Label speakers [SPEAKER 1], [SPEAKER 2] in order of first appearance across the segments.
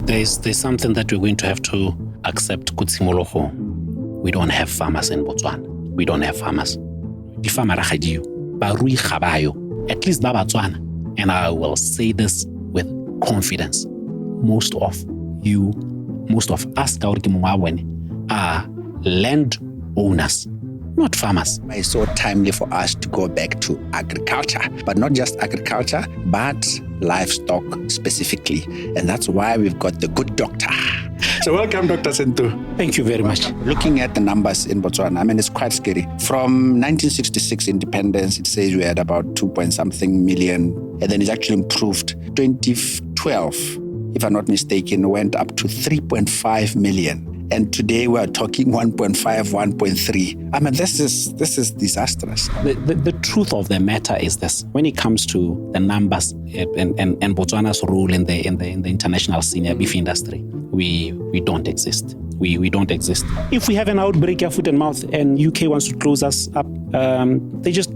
[SPEAKER 1] There's something that we're going to have to accept. Kutsimologo. We don't have farmers in Botswana. We don't have farmers. Di farmer ragadiyo, barui gabayo. At least ba Botswana. And I will say this with confidence. Most of us are land owners, not farmers.
[SPEAKER 2] It's so timely for us to go back to agriculture, but not just agriculture, but livestock specifically. And that's why we've got the good doctor. So welcome, Dr. Sento.
[SPEAKER 1] Thank you very much.
[SPEAKER 2] Looking at the numbers in Botswana, I mean, it's quite scary. From 1966 independence, it says we had about 2-point-something million, and then it's actually improved. 2012, if I'm not mistaken, went up to 3.5 million. And today we are talking 1.5, 1.3. I mean, this is disastrous.
[SPEAKER 1] The truth of the matter is this: when it comes to the numbers and Botswana's role in the international senior beef industry, we don't exist. We don't exist. If we have an outbreak of foot and mouth and UK wants to close us up, they just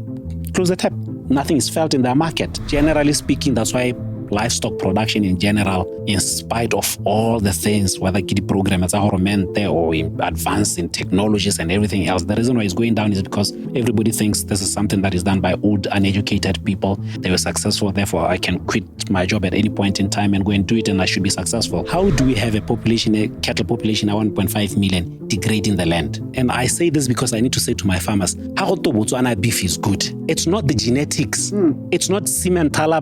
[SPEAKER 1] close the tap. Nothing is felt in their market. Generally speaking, that's why livestock production in general, in spite of all the things, whether kiddy program as a or advance in technologies and everything else, the reason why it's going down is because everybody thinks this is something that is done by old, uneducated people. They were successful, therefore I can quit my job at any point in time and go and do it and I should be successful. How do we have a cattle population at 1.5 million degrading the land? And I say this because I need to say to my farmers, how to Botswana beef is good. It's not the genetics. It's not Simmentala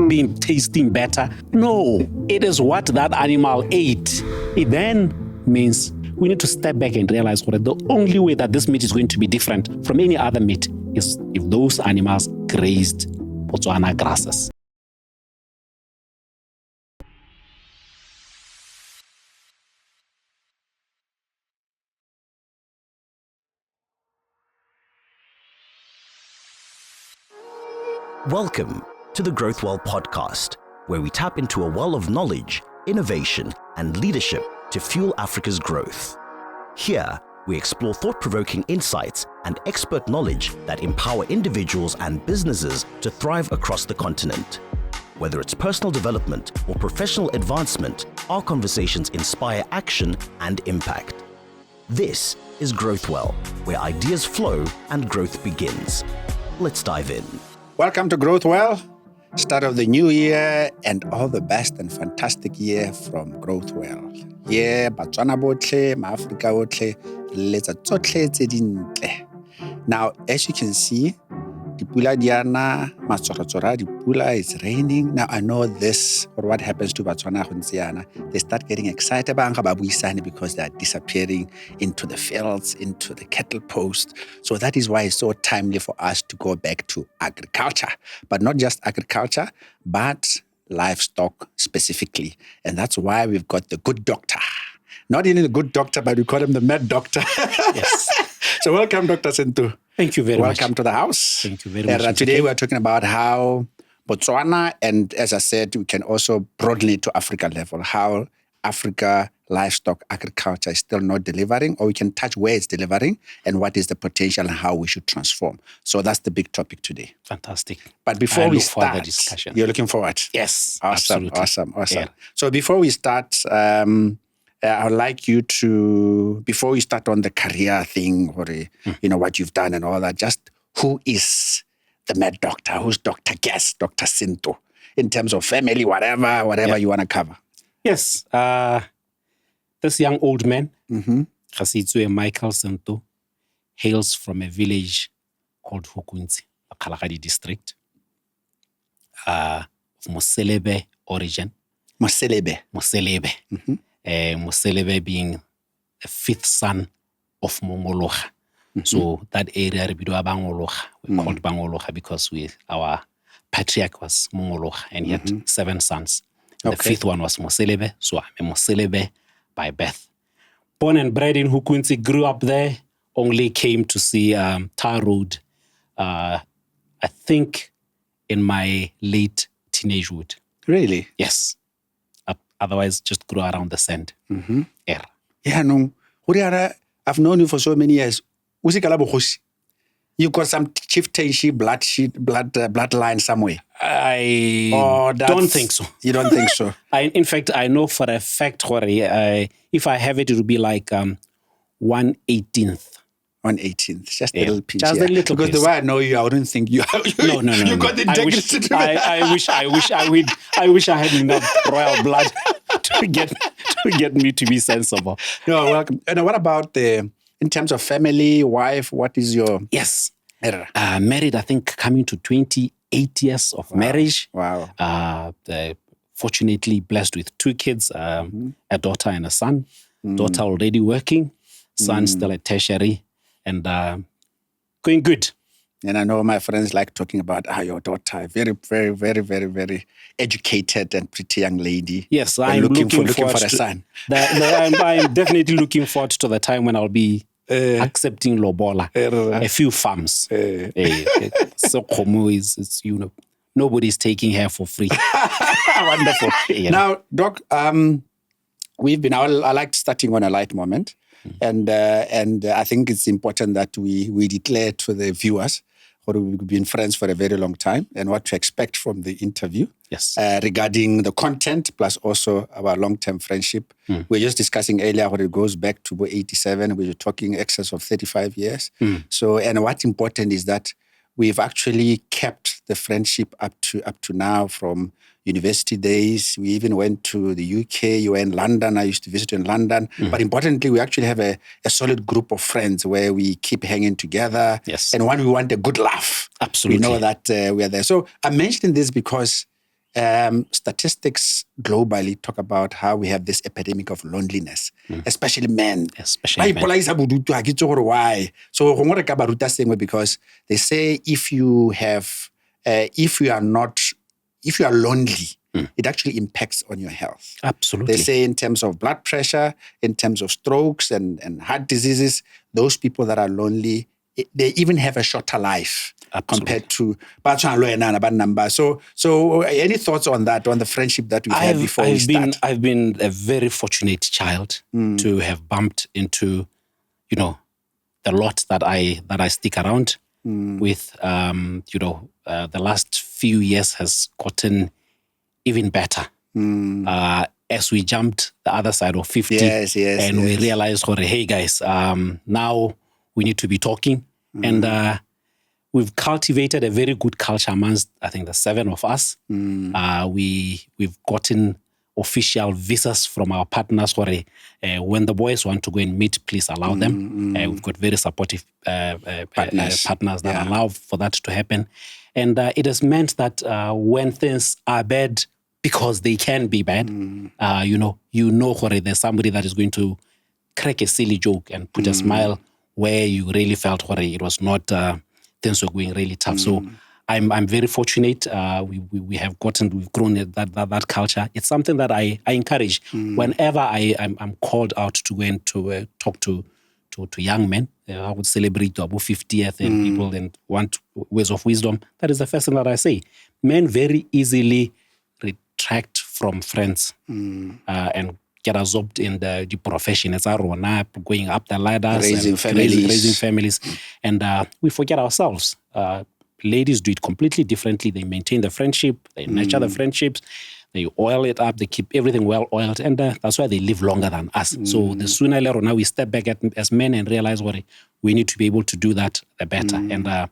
[SPEAKER 1] being tasting better. No, it is what that animal ate. It then means we need to step back and realize that the only way that this meat is going to be different from any other meat is if those animals grazed Botswana grasses.
[SPEAKER 3] Welcome to the Growth Well podcast, where we tap into a well of knowledge, innovation, and leadership to fuel Africa's growth. Here, we explore thought-provoking insights and expert knowledge that empower individuals and businesses to thrive across the continent. Whether it's personal development or professional advancement, our conversations inspire action and impact. This is Growth Well, where ideas flow and growth begins. Let's dive in.
[SPEAKER 2] Welcome to Growth Well, start of the new year and all the best and fantastic year from Growth Well. Yeah, Botswana botle, Ma-Africa botle, let's tsotlhe tse dintle. Now, as you can see, Dipula Diana, Matsorotsora, Dipula, it's raining. Now, I know this, or what happens to Botswana, they start getting excited because they are disappearing into the fields, into the cattle post. So that is why it's so timely for us to go back to agriculture. But not just agriculture, but livestock specifically. And that's why we've got the good doctor. Not even the good doctor, but we call him the mad doctor.
[SPEAKER 1] Yes.
[SPEAKER 2] So welcome, Dr. Sento.
[SPEAKER 1] Thank you very much.
[SPEAKER 2] Welcome to the house.
[SPEAKER 1] Thank you very much.
[SPEAKER 2] Today we're talking about how Botswana, and as I said, we can also broaden it to Africa level, how Africa livestock agriculture is still not delivering, or we can touch where it's delivering and what is the potential and how we should transform. So that's the big topic today.
[SPEAKER 1] Fantastic.
[SPEAKER 2] But before we
[SPEAKER 1] start
[SPEAKER 2] start,
[SPEAKER 1] the discussion.
[SPEAKER 2] You're looking forward?
[SPEAKER 1] Yes,
[SPEAKER 2] Awesome,
[SPEAKER 1] absolutely.
[SPEAKER 2] awesome.
[SPEAKER 1] Yeah.
[SPEAKER 2] So before we start, I would like you to, before we start on the career thing or, what you've done and all that, just who is the mad doctor? Who's Dr. Guest, Dr. Sento, in terms of family, whatever you want to cover?
[SPEAKER 1] Yes. This young old man, Khasitswe Michael Sento, hails from a village called Hukunzi, Kalahari district, of Moselebe origin.
[SPEAKER 2] Moselebe.
[SPEAKER 1] Mm-hmm. Moselebe being the fifth son of Mongologa. So that area, we called Bangologa because our patriarch was Mongologa and he had 7 sons. The fifth one was Moselebe, so I'm a Moselebe by birth. Born and bred in Hukunzi, grew up there, only came to see Tar Road, I think in my late teenagehood.
[SPEAKER 2] Really?
[SPEAKER 1] Yes. Otherwise, just grew around the sand.
[SPEAKER 2] Yeah, no. I've known you for so many years. You got some chieftainship bloodline somewhere.
[SPEAKER 1] I don't think so.
[SPEAKER 2] You don't think so?
[SPEAKER 1] In fact, I know for a fact, if I have it, it will be like 1/18th.
[SPEAKER 2] 1/18th, just a little piece.
[SPEAKER 1] Just a little
[SPEAKER 2] because
[SPEAKER 1] piece.
[SPEAKER 2] the way I know you, I wouldn't think you.
[SPEAKER 1] No.
[SPEAKER 2] You got the Degradation.
[SPEAKER 1] I wish I had enough royal blood to get me to be sensible.
[SPEAKER 2] No, welcome. And what about in terms of family, wife? What is your?
[SPEAKER 1] Yes, married. I think coming to 28 years of marriage.
[SPEAKER 2] Wow.
[SPEAKER 1] Fortunately blessed with 2 kids, a daughter and a son. Daughter already working, son still at tertiary. And going good.
[SPEAKER 2] And I know my friends like talking about your daughter, very, very, very, very, very educated and pretty young lady.
[SPEAKER 1] Yes, I'm looking for
[SPEAKER 2] a son.
[SPEAKER 1] I'm definitely looking forward to the time when I'll be accepting lobola, a few farms. So Komo is nobody's taking her for free.
[SPEAKER 2] Wonderful. Now, Doc, we've been. I liked starting on a light moment. And I think it's important that we declare to the viewers what we've been friends for a very long time and what to expect from the interview.
[SPEAKER 1] Yes.
[SPEAKER 2] Regarding the content plus also our long-term friendship. We were just discussing earlier what it goes back to 87. We were talking excess of 35 years. So, and what's important is that we've actually kept the friendship up to now from university days. We even went to the UK. You were in London. I used to visit in London. But importantly, we actually have a solid group of friends where we keep hanging together.
[SPEAKER 1] Yes.
[SPEAKER 2] And when we want a good laugh,
[SPEAKER 1] absolutely,
[SPEAKER 2] we know that we are there. So I'm mentioning this because statistics globally talk about how we have this epidemic of loneliness, especially men.
[SPEAKER 1] Especially men.
[SPEAKER 2] Why? So because they say if you are lonely, it actually impacts on your health.
[SPEAKER 1] Absolutely.
[SPEAKER 2] They say in terms of blood pressure, in terms of strokes and heart diseases, those people that are lonely, they even have a shorter life.
[SPEAKER 1] Absolutely.
[SPEAKER 2] Compared to So any thoughts on that, on the friendship that we've had before we start?
[SPEAKER 1] I've been a very fortunate child to have bumped into, the lot that I stick around with. The last few years has gotten even better. As we jumped the other side of 50 and we realized, hey guys, now we need to be talking. And we've cultivated a very good culture amongst, I think, the 7 of us. We've gotten official visas from our partners. When the boys want to go and meet, please allow them. We've got very supportive partners that allow for that to happen. And it has meant that when things are bad, because they can be bad, there's somebody that is going to crack a silly joke and put a smile where you really felt it was not, things were going really tough. So I'm very fortunate. We've grown that culture. It's something that I encourage. Whenever I'm called out to go and to talk to young men, I would celebrate about 50th and people and want words of wisdom. That is the first thing that I say. Men very easily retract from friends and get absorbed in the profession. It's our going up the ladders, raising families. And we forget ourselves. Ladies do it completely differently. They maintain the friendship, they nurture the friendships, they oil it up, they keep everything well oiled, and that's why they live longer than us. So the sooner or later now we step back as men and realize we need to be able to do that, the better. And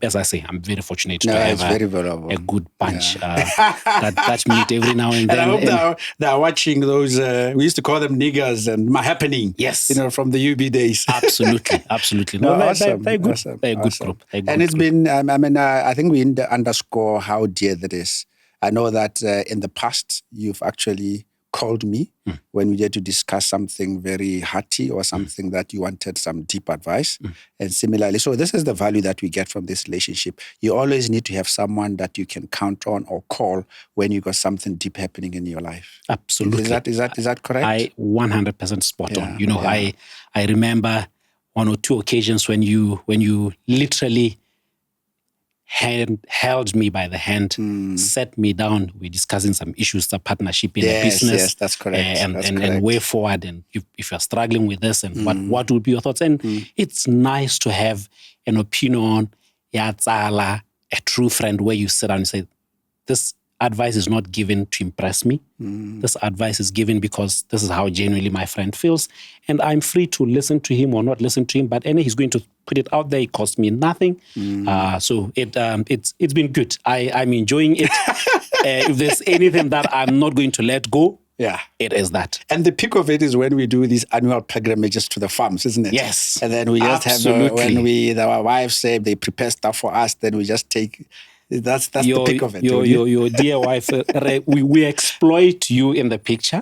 [SPEAKER 1] as I say, I'm very fortunate to have a good bunch that meet every now and then.
[SPEAKER 2] And I hope they're watching those, we used to call them niggers and happening.
[SPEAKER 1] Yes.
[SPEAKER 2] From the UB days.
[SPEAKER 1] Absolutely. No,
[SPEAKER 2] awesome.
[SPEAKER 1] They're good.
[SPEAKER 2] Awesome.
[SPEAKER 1] They're a good group.
[SPEAKER 2] It's been, I think we underscore how dear that is. I know that in the past, you've actually called me when we had to discuss something very hearty or something that you wanted some deep advice. And similarly, so this is the value that we get from this relationship. You always need to have someone that you can count on or call when you got something deep happening in your life.
[SPEAKER 1] Absolutely.
[SPEAKER 2] Is that correct?
[SPEAKER 1] I 100% spot on. I remember 1 or 2 occasions when you literally held me by the hand, sat me down. We're discussing some issues, the partnership in the business.
[SPEAKER 2] Yes, that's correct.
[SPEAKER 1] And way forward. And if you're struggling with this, and what would be your thoughts? And it's nice to have an opinion, a true friend, where you sit down and say, this advice is not given to impress me. This advice is given because this is how genuinely my friend feels. And I'm free to listen to him or not listen to him, but he's going to put it out there. It costs me nothing. So it's been good. I'm enjoying it. If there's anything that I'm not going to let go, it is that.
[SPEAKER 2] And the peak of it is when we do these annual pilgrimages to the farms, isn't it?
[SPEAKER 1] Yes.
[SPEAKER 2] And then we just have, when our wives say they prepare stuff for us, then we just take... That's the peak of it.
[SPEAKER 1] Your dear wife, we exploit you in the picture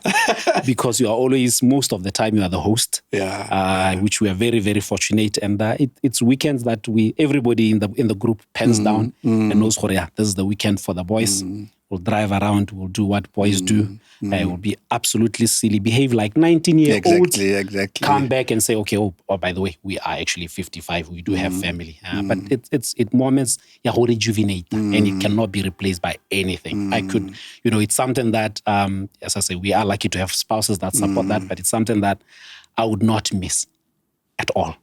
[SPEAKER 1] because you are always, most of the time, you are the host. Which we are very, very fortunate. And it's weekends that everybody in the group pens down and knows, this is the weekend for the boys. We'll drive around. We'll do what boys do. We'll be absolutely silly. Behave like 19-year-olds.
[SPEAKER 2] Exactly.
[SPEAKER 1] Come back and say, okay, oh, by the way, we are actually 55. We do have family. But it's moments who rejuvenate, and it cannot be replaced by anything. I could, it's something that, as I say, we are lucky to have spouses that support that, but it's something that I would not miss at all.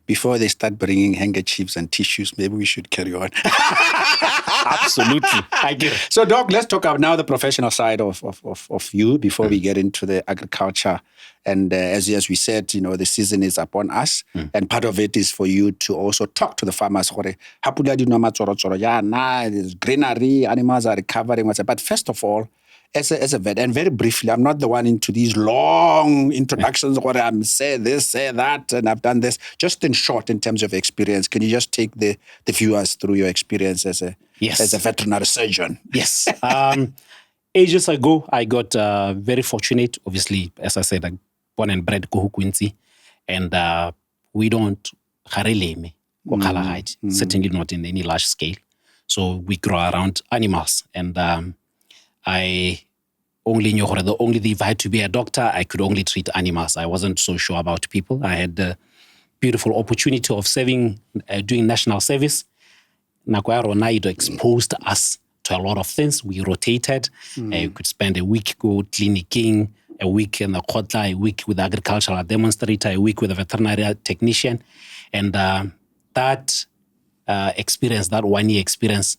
[SPEAKER 2] Before they start bringing handkerchiefs and tissues, maybe we should carry on.
[SPEAKER 1] Absolutely. I get it.
[SPEAKER 2] So, Doc, let's talk about now the professional side of you before we get into the agriculture. And as we said, the season is upon us. And part of it is for you to also talk to the farmers. There's greenery, animals are recovering. But first of all, as a vet, and very briefly, I'm not the one into these long introductions where I'm say this, say that, and I've done this. Just in short, in terms of experience, can you just take the viewers through your experience as a veterinary surgeon?
[SPEAKER 1] Yes. Ages ago, I got very fortunate. Obviously, as I said, I'm born and bred Kohu Quincy, and we don't hareleme, certainly not in any large scale. So we grow around animals, and I only knew if I had to be a doctor, I could only treat animals. I wasn't so sure about people. I had the beautiful opportunity of serving, doing national service. It exposed us to a lot of things. We rotated. You could spend a week go clinicking, a week in the Kotla, a week with the agricultural demonstrator, a week with a veterinary technician. And that experience, that 1 year experience,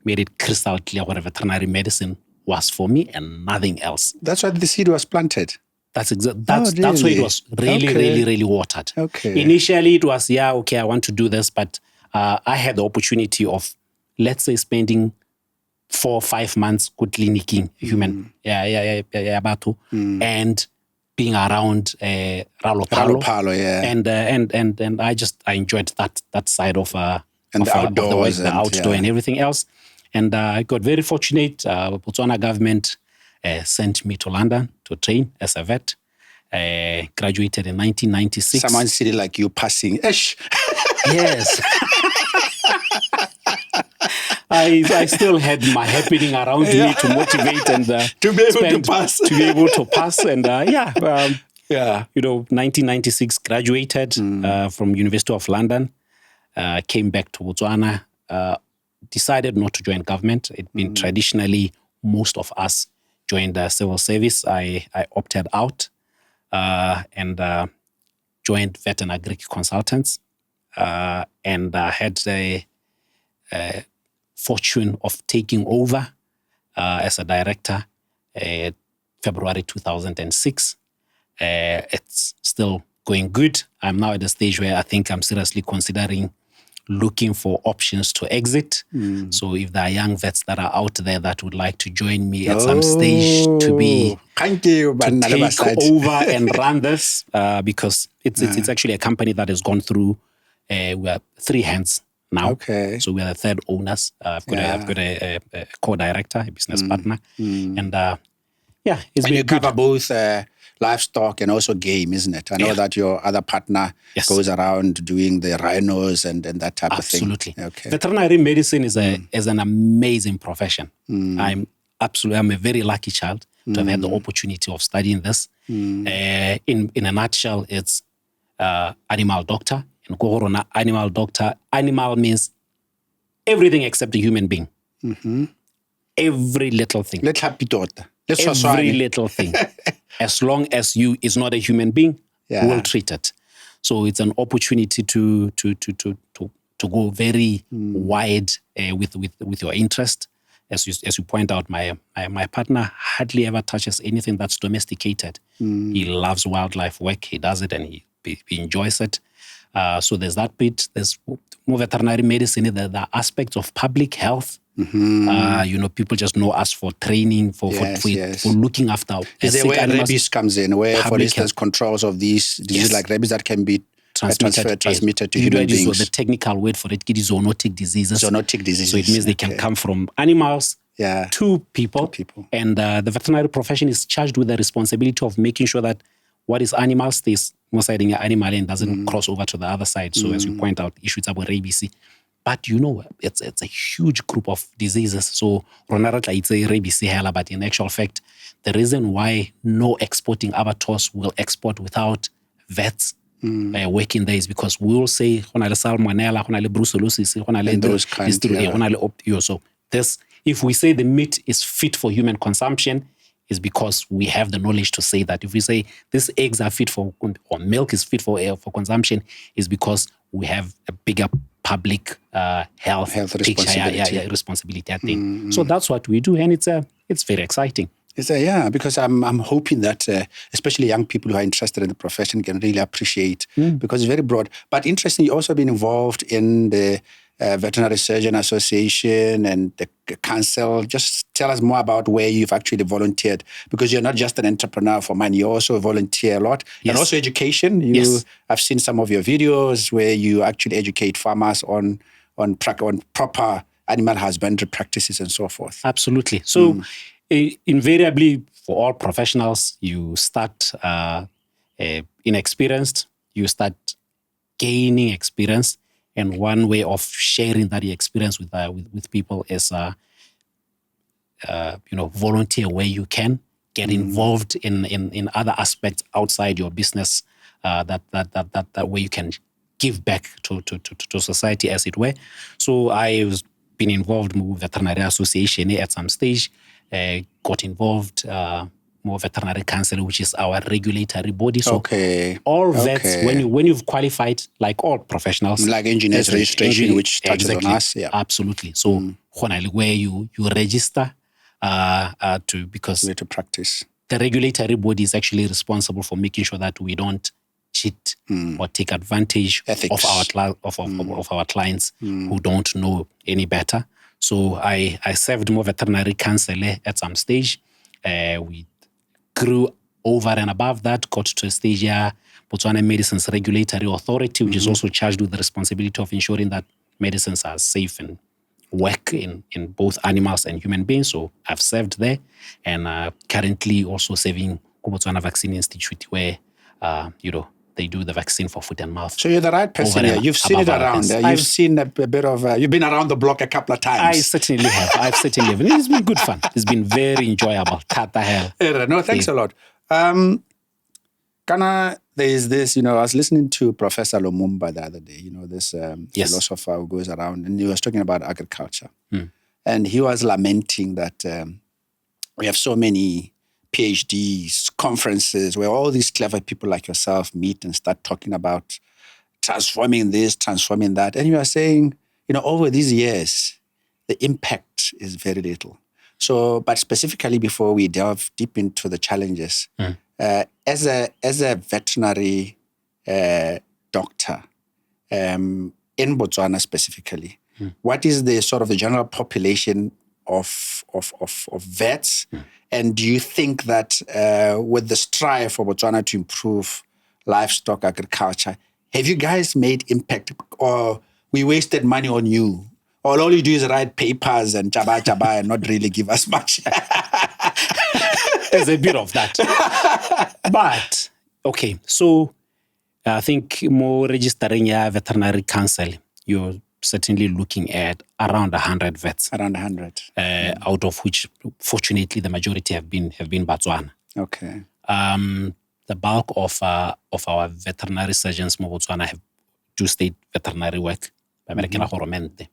[SPEAKER 1] made it crystal clear what a veterinary medicine was for me and nothing else.
[SPEAKER 2] That's why the seed was planted.
[SPEAKER 1] That's why it was really watered.
[SPEAKER 2] Okay.
[SPEAKER 1] Initially, it was, I want to do this, but I had the opportunity of, let's say, spending 4 or 5 months good clinicking human, and being around Ralo
[SPEAKER 2] Palo,
[SPEAKER 1] and I enjoyed that side of
[SPEAKER 2] the outdoors,
[SPEAKER 1] the outdoor and everything else. And I got very fortunate. Botswana government sent me to London to train as a vet. Graduated in 1996.
[SPEAKER 2] Someone said like you passing. Ish.
[SPEAKER 1] Yes. I still had my happening around me to motivate and
[SPEAKER 2] to be able to pass.
[SPEAKER 1] To be able to pass. And 1996 graduated from University of London. Came back to Botswana. Decided not to join government. It's been traditionally, most of us joined the civil service. I opted out and joined Vet Agric Consultants and had the fortune of taking over as a director February 2006. It's still going good. I'm now at a stage where I think I'm seriously considering looking for options to exit. So if there are young vets that are out there that would like to join me at some stage to take over and run this, because it's actually a company that has gone through, we're 3 hands now.
[SPEAKER 2] Okay.
[SPEAKER 1] So we are the third owners. I've got a co-director, a business partner. And it's been
[SPEAKER 2] you cover both livestock and also game, isn't it? I know that your other partner goes around doing the rhinos and that type of thing.
[SPEAKER 1] Absolutely.
[SPEAKER 2] Okay.
[SPEAKER 1] Veterinary medicine is an amazing profession. I'm a very lucky child to have had the opportunity of studying this. In a nutshell, it's animal doctor. In Kohorona, animal doctor, animal means everything except a human being. Every little thing. Every little thing. As long as you is not a human being, we'll treat it. So it's an opportunity to go very wide with your interest. As you point out, my partner hardly ever touches anything that's domesticated. He loves wildlife work. He does it and he enjoys it. So there's that bit. There's more veterinary medicine. The aspects of public health. People just know us for training, for looking after.
[SPEAKER 2] Is there where rabies comes in? Where, for instance, controls of these diseases like rabies that can be transmitted to human beings.
[SPEAKER 1] So the technical word for it is zoonotic diseases.
[SPEAKER 2] Zoonotic diseases.
[SPEAKER 1] So it means they can come from animals to people. And the veterinary profession is charged with the responsibility of making sure that what is animal stays inside the animal and doesn't cross over to the other side. So as you point out, issues about rabies. But it's a huge group of diseases. So it's a rabies, but in actual fact, the reason why no exporting abattoirs will export without vets working there is because we will say salmonella, brucellosis, so this, if we say the meat is fit for human consumption, is because we have the knowledge to say that. If we say these eggs are fit for, or milk is fit for consumption, is because we have a bigger public health responsibility. I think. So that's what we do, and it's very exciting.
[SPEAKER 2] Because I'm hoping that especially young people who are interested in the profession can really appreciate, because it's very broad. But interestingly, you've also been involved in the Veterinary Surgeon Association and the council. Just tell us more about where you've actually volunteered, because you're not just an entrepreneur for money, you also volunteer a lot. And also education. I've seen some of your videos where you actually educate farmers on proper animal husbandry practices and so forth.
[SPEAKER 1] Absolutely. So invariably, for all professionals, you start inexperienced, you start gaining experience. And one way of sharing that experience with people is, volunteer where you can, get involved in other aspects outside your business, that way you can give back to society, as it were. So I've been involved with Veterinary Association at some stage, got involved more Veterinary Council, which is our regulatory body. So all vets, when you've qualified, like all professionals,
[SPEAKER 2] like engineers registration, which touches on us.
[SPEAKER 1] Absolutely. So where you register because
[SPEAKER 2] we have to practice.
[SPEAKER 1] The regulatory body is actually responsible for making sure that we don't cheat or take advantage of our clients who don't know any better. So I served more Veterinary Council at some stage. We grew over and above that, got to a stage here, Botswana Medicines Regulatory Authority, which is also charged with the responsibility of ensuring that medicines are safe and work in both animals and human beings. So I've served there, and currently also serving Botswana Vaccine Institute, where they do the vaccine for foot and mouth.
[SPEAKER 2] So you're the right person here. You've seen it around. You've seen a bit of. You've been around the block a couple of times.
[SPEAKER 1] I certainly have. It's been good fun. It's been very enjoyable. Tata hell.
[SPEAKER 2] No, thanks a lot. Kana, there is this. I was listening to Professor Lumumba the other day. This philosopher who goes around, and he was talking about agriculture, and he was lamenting that we have so many PhDs, conferences where all these clever people like yourself meet and start talking about transforming this, transforming that. And you are saying, over these years, the impact is very little. So, but specifically before we delve deep into the challenges, as a veterinary doctor in Botswana specifically, what is the sort of the general population of vets? And do you think that with the strive for Botswana to improve livestock agriculture, have you guys made impact, or we wasted money on you? Or all you do is write papers and jabba and not really give us much?
[SPEAKER 1] There's a bit of that. But, so I think more registering a veterinary council, you're certainly looking at around 100 vets.
[SPEAKER 2] Around 100.
[SPEAKER 1] Out of which, fortunately, the majority have been Botswana.
[SPEAKER 2] Okay.
[SPEAKER 1] The bulk of our veterinary surgeons in Botswana do state veterinary work. American government.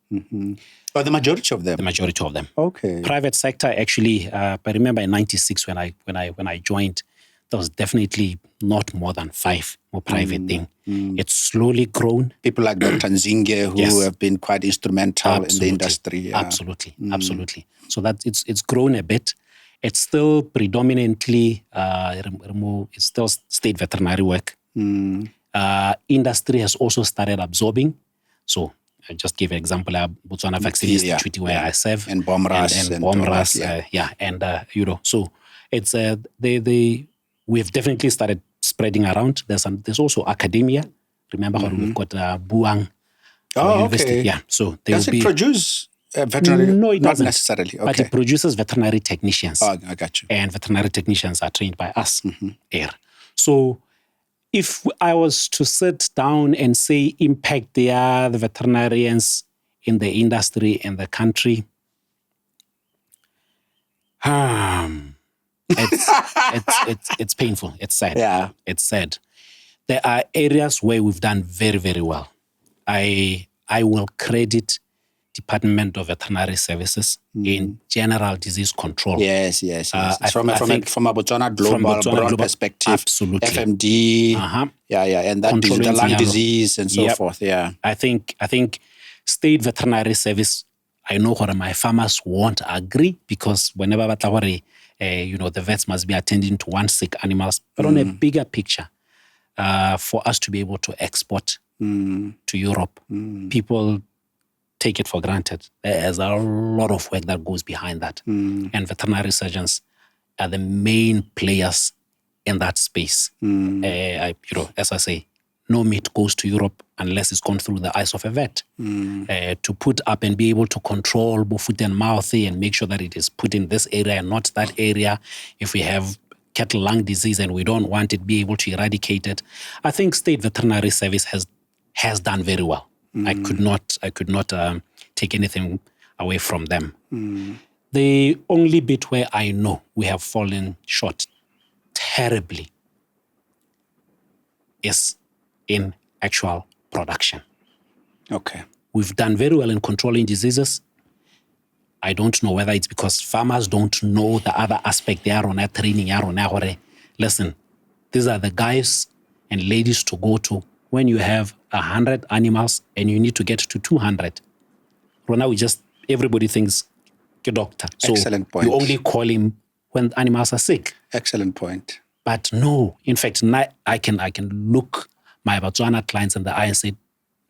[SPEAKER 2] But the majority of them.
[SPEAKER 1] The majority of them.
[SPEAKER 2] Okay.
[SPEAKER 1] Private sector, actually, I remember in '96 when I joined, there was definitely not more than 5 more private thing. It's slowly grown.
[SPEAKER 2] People like Dr. Nzinge who have been quite instrumental in the industry. Yeah.
[SPEAKER 1] Absolutely. So that it's grown a bit. It's still predominantly it's still state veterinary work. Industry has also started absorbing. So I just give an example, Botswana Vaccine Institute where I serve.
[SPEAKER 2] And Bomras.
[SPEAKER 1] And Bomras, so it's we've definitely started spreading around. There's also academia. Remember how we've got Buang University.
[SPEAKER 2] Okay.
[SPEAKER 1] Yeah, so
[SPEAKER 2] does it produce veterinary?
[SPEAKER 1] No, it doesn't.
[SPEAKER 2] Not necessarily. Okay.
[SPEAKER 1] But it produces veterinary technicians.
[SPEAKER 2] Oh, I got you.
[SPEAKER 1] And veterinary technicians are trained by us here. So if I was to sit down and say impact the veterinarians in the industry in the country, it's painful. It's sad.
[SPEAKER 2] Yeah.
[SPEAKER 1] It's sad. There are areas where we've done very, very well. I will credit Department of Veterinary Services in general disease control.
[SPEAKER 2] Yes. From a Botswana global perspective.
[SPEAKER 1] Absolutely.
[SPEAKER 2] FMD. And that the lung disease and so forth. Yeah.
[SPEAKER 1] I think state veterinary service, I know what my farmers won't agree because whenever the vets must be attending to one sick animals, but on a bigger picture, for us to be able to export to Europe, people take it for granted. There's a lot of work that goes behind that. And veterinary surgeons are the main players in that space. As I say, no meat goes to Europe unless it's gone through the eyes of a vet. To put up and be able to control both foot and mouth and make sure that it is put in this area and not that area. If we have cattle lung disease and we don't want it, be able to eradicate it. I think state veterinary service has done very well. I could not take anything away from them. The only bit where I know we have fallen short terribly is in actual production.
[SPEAKER 2] Okay.
[SPEAKER 1] We've done very well in controlling diseases. I don't know whether it's because farmers don't know the other aspect they are on that training. Listen, these are the guys and ladies to go to when you have 100 animals and you need to get to 200. Right now, everybody thinks a doctor. So
[SPEAKER 2] excellent point.
[SPEAKER 1] You only call him when animals are sick.
[SPEAKER 2] Excellent point.
[SPEAKER 1] But no, in fact, I can look my Botswana clients in the eye and say,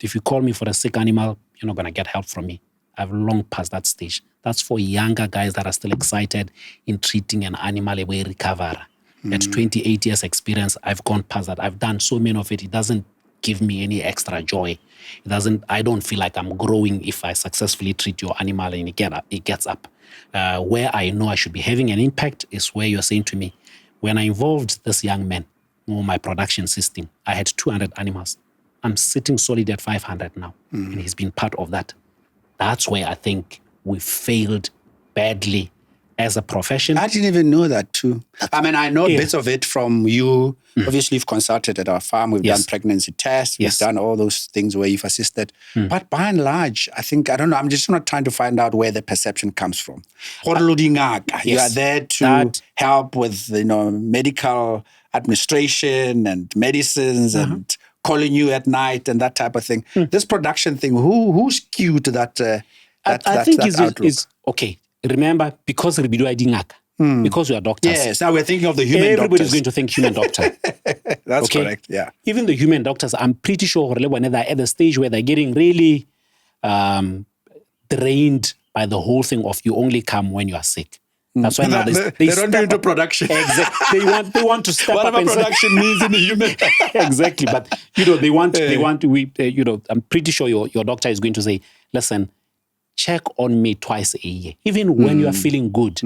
[SPEAKER 1] if you call me for a sick animal, you're not going to get help from me. I've long passed that stage. That's for younger guys that are still excited in treating an animal away recover. At 28 years experience, I've gone past that. I've done so many of it. It doesn't give me any extra joy. I don't feel like I'm growing if I successfully treat your animal and it gets up. Where I know I should be having an impact is where you're saying to me, when I involved this young man in my production system, I had 200 animals. I'm sitting solid at 500 now, and he's been part of that. That's where I think we failed badly as a profession.
[SPEAKER 2] I didn't even know that too. I mean, I know bits of it from you. Obviously, you've consulted at our farm. We've done pregnancy tests. We've done all those things where you've assisted. But by and large, I don't know. I'm just not trying to find out where the perception comes from. You are there to help with, medical administration and medicines and calling you at night and that type of thing. This production thing, who skewed that?
[SPEAKER 1] I think is okay. Remember, because we because we are doctors.
[SPEAKER 2] Yes, now we're thinking of the human
[SPEAKER 1] Everybody's
[SPEAKER 2] doctors.
[SPEAKER 1] going to think human doctor.
[SPEAKER 2] That's correct, yeah.
[SPEAKER 1] Even the human doctors, I'm pretty sure when they're at the stage where they're getting really drained by the whole thing of you only come when you are sick. That's why now they
[SPEAKER 2] don't do into production.
[SPEAKER 1] Exactly. They want to step
[SPEAKER 2] Whatever
[SPEAKER 1] up and
[SPEAKER 2] production means in the human.
[SPEAKER 1] Exactly. But they want I'm pretty sure your doctor is going to say, listen, check on me twice a year, even when you are feeling good.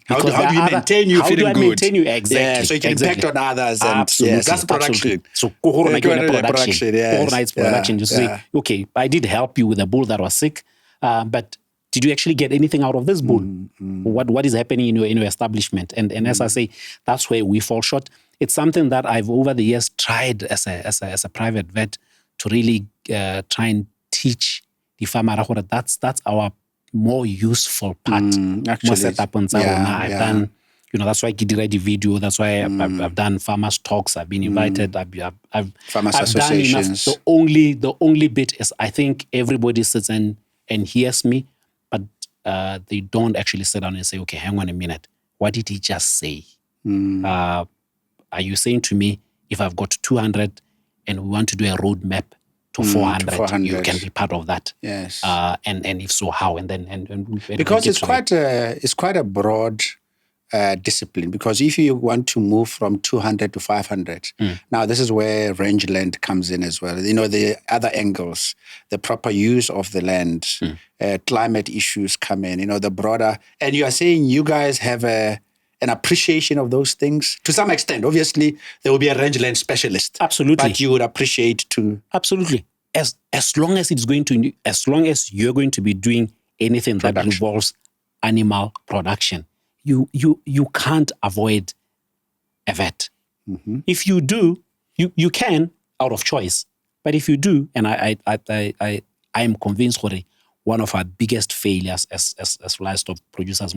[SPEAKER 2] How do you maintain you feeling good?
[SPEAKER 1] How do I maintain you? Exactly.
[SPEAKER 2] Yeah, so you can impact on others. And
[SPEAKER 1] absolutely.
[SPEAKER 2] Yes, that's production.
[SPEAKER 1] So, production.
[SPEAKER 2] Yes.
[SPEAKER 1] Production. Just say, okay, I did help you with a bull that was sick, but did you actually get anything out of this bull? What is happening in your establishment? And as I say, that's where we fall short. It's something that I've over the years tried as a private vet to really try and teach the farmer, that's our more useful part.
[SPEAKER 2] Actually,
[SPEAKER 1] More setup on I've done, that's why I did the video. That's why I've done farmers talks. I've been invited. I've
[SPEAKER 2] farmers
[SPEAKER 1] done
[SPEAKER 2] associations.
[SPEAKER 1] enough. The only bit is I think everybody sits and hears me, but they don't actually sit down and say, okay, hang on a minute. What did he just say? Are you saying to me, if I've got 200 and we want to do a roadmap to 400, you can be part of that?
[SPEAKER 2] Yes.
[SPEAKER 1] And if so, how? And
[SPEAKER 2] because it's quite a broad discipline. Because if you want to move from 200 to 500, now this is where rangeland comes in as well. The other angles, the proper use of the land, climate issues come in. The broader, and you are saying you guys have an appreciation of those things to some extent. Obviously, there will be a rangeland specialist.
[SPEAKER 1] Absolutely.
[SPEAKER 2] But you would appreciate to...
[SPEAKER 1] Absolutely. As long as you're going to be doing anything that involves animal production, you can't avoid a vet. If you do, you can out of choice. But if you do, and I am convinced one of our biggest failures as livestock producers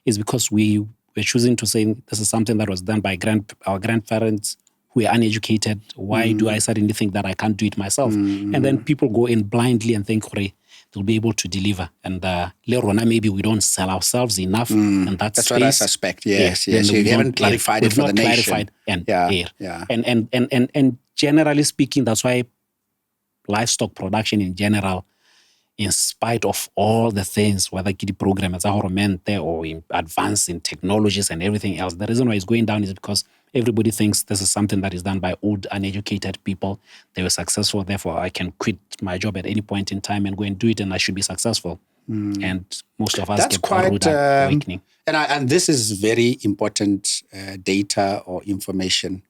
[SPEAKER 1] is because we were choosing to say this is something that was done by our grandparents who are uneducated. Why do I suddenly think that I can't do it myself? And then people go in blindly and think they'll be able to deliver. And maybe we don't sell ourselves enough in that
[SPEAKER 2] That's
[SPEAKER 1] space.
[SPEAKER 2] what I suspect. Yes. You haven't clarified it for the nation.
[SPEAKER 1] And generally speaking, that's why livestock production in general, in spite of all the things, whether the program is or in advance in technologies and everything else, the reason why it's going down is because everybody thinks this is something that is done by old, uneducated people. They were successful, therefore I can quit my job at any point in time and go and do it, and I should be successful. And most of us get rude awakening.
[SPEAKER 2] And this is very important data or information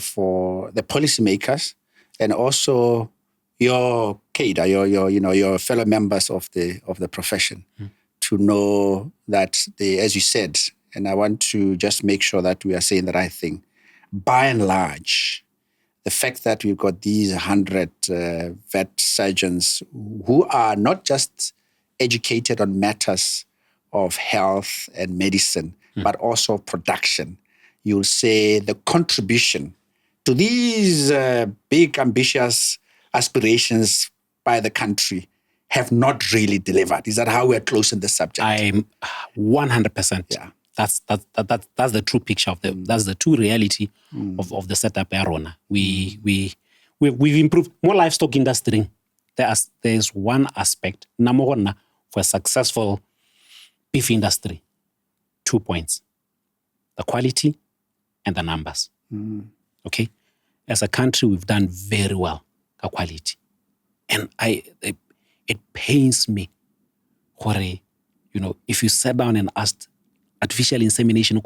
[SPEAKER 2] for the policymakers and also your cadre, your fellow members of the profession, to know that as you said, and I want to just make sure that we are saying the right thing. By and large, the fact that we've got these 100 vet surgeons who are not just educated on matters of health and medicine, but also production, you'll say the contribution to these big, ambitious aspirations by the country have not really delivered. Is that how we're closing the subject?
[SPEAKER 1] I'm 100%.
[SPEAKER 2] Yeah.
[SPEAKER 1] That's the true picture of that's the true reality of the setup Arona. We've improved more livestock industry. There's one aspect for a successful beef industry. 2 points: the quality and the numbers. Okay, as a country, we've done very well the quality, and it pains me, if you sat down and asked artificial insemination,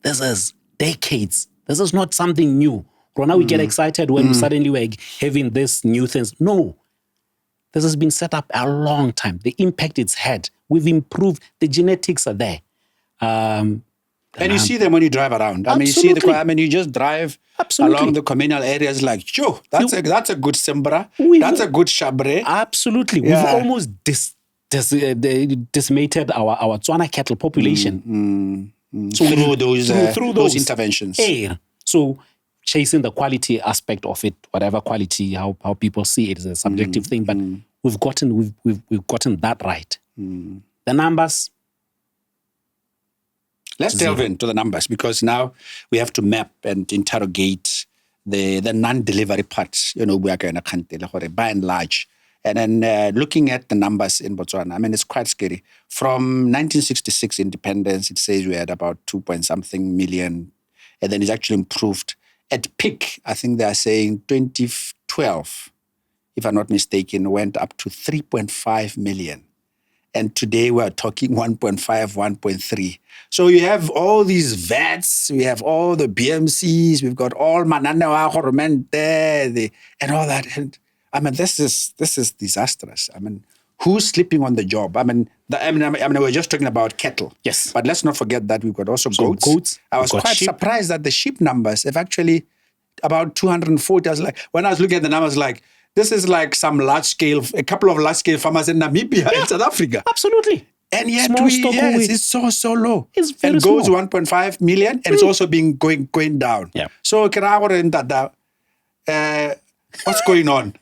[SPEAKER 1] this is decades. This is not something new. Now we get excited when suddenly we're having these new things. No, this has been set up a long time. The impact it's had, we've improved. The genetics are there.
[SPEAKER 2] And you see them when you drive around.
[SPEAKER 1] Absolutely.
[SPEAKER 2] You see you just drive along the communal areas like, that's a good Sembra. That's a good Chabre.
[SPEAKER 1] Absolutely. Yeah. We've almost decimated our Tswana cattle population.
[SPEAKER 2] So through those interventions.
[SPEAKER 1] So chasing the quality aspect of it, whatever quality, how people see it is a subjective thing, but we've gotten that right. The numbers.
[SPEAKER 2] Let's delve into the numbers, because now we have to map and interrogate the non-delivery parts. We are going to by and large. And then looking at the numbers in Botswana, it's quite scary. From 1966 independence, it says we had about 2-point-something million, and then it's actually improved. At peak, I think they are saying 2012, if I'm not mistaken, went up to 3.5 million. And today we're talking 1.5, 1.3. So you have all these vets, we have all the BMCs, we've got all Mananewa, Horomente, and all that. And this is disastrous. Who's sleeping on the job? We're just talking about cattle.
[SPEAKER 1] Yes.
[SPEAKER 2] But let's not forget that we've got also goats. I was quite surprised that the sheep numbers have actually about 240. When I was looking at the numbers, This is like a couple of large-scale farmers in Namibia and South Africa.
[SPEAKER 1] Absolutely.
[SPEAKER 2] And yet
[SPEAKER 1] Small stock
[SPEAKER 2] it's so low.
[SPEAKER 1] It's very
[SPEAKER 2] and goes
[SPEAKER 1] small.
[SPEAKER 2] 1.5 million, and it's also been going down.
[SPEAKER 1] Yeah.
[SPEAKER 2] So what's going on?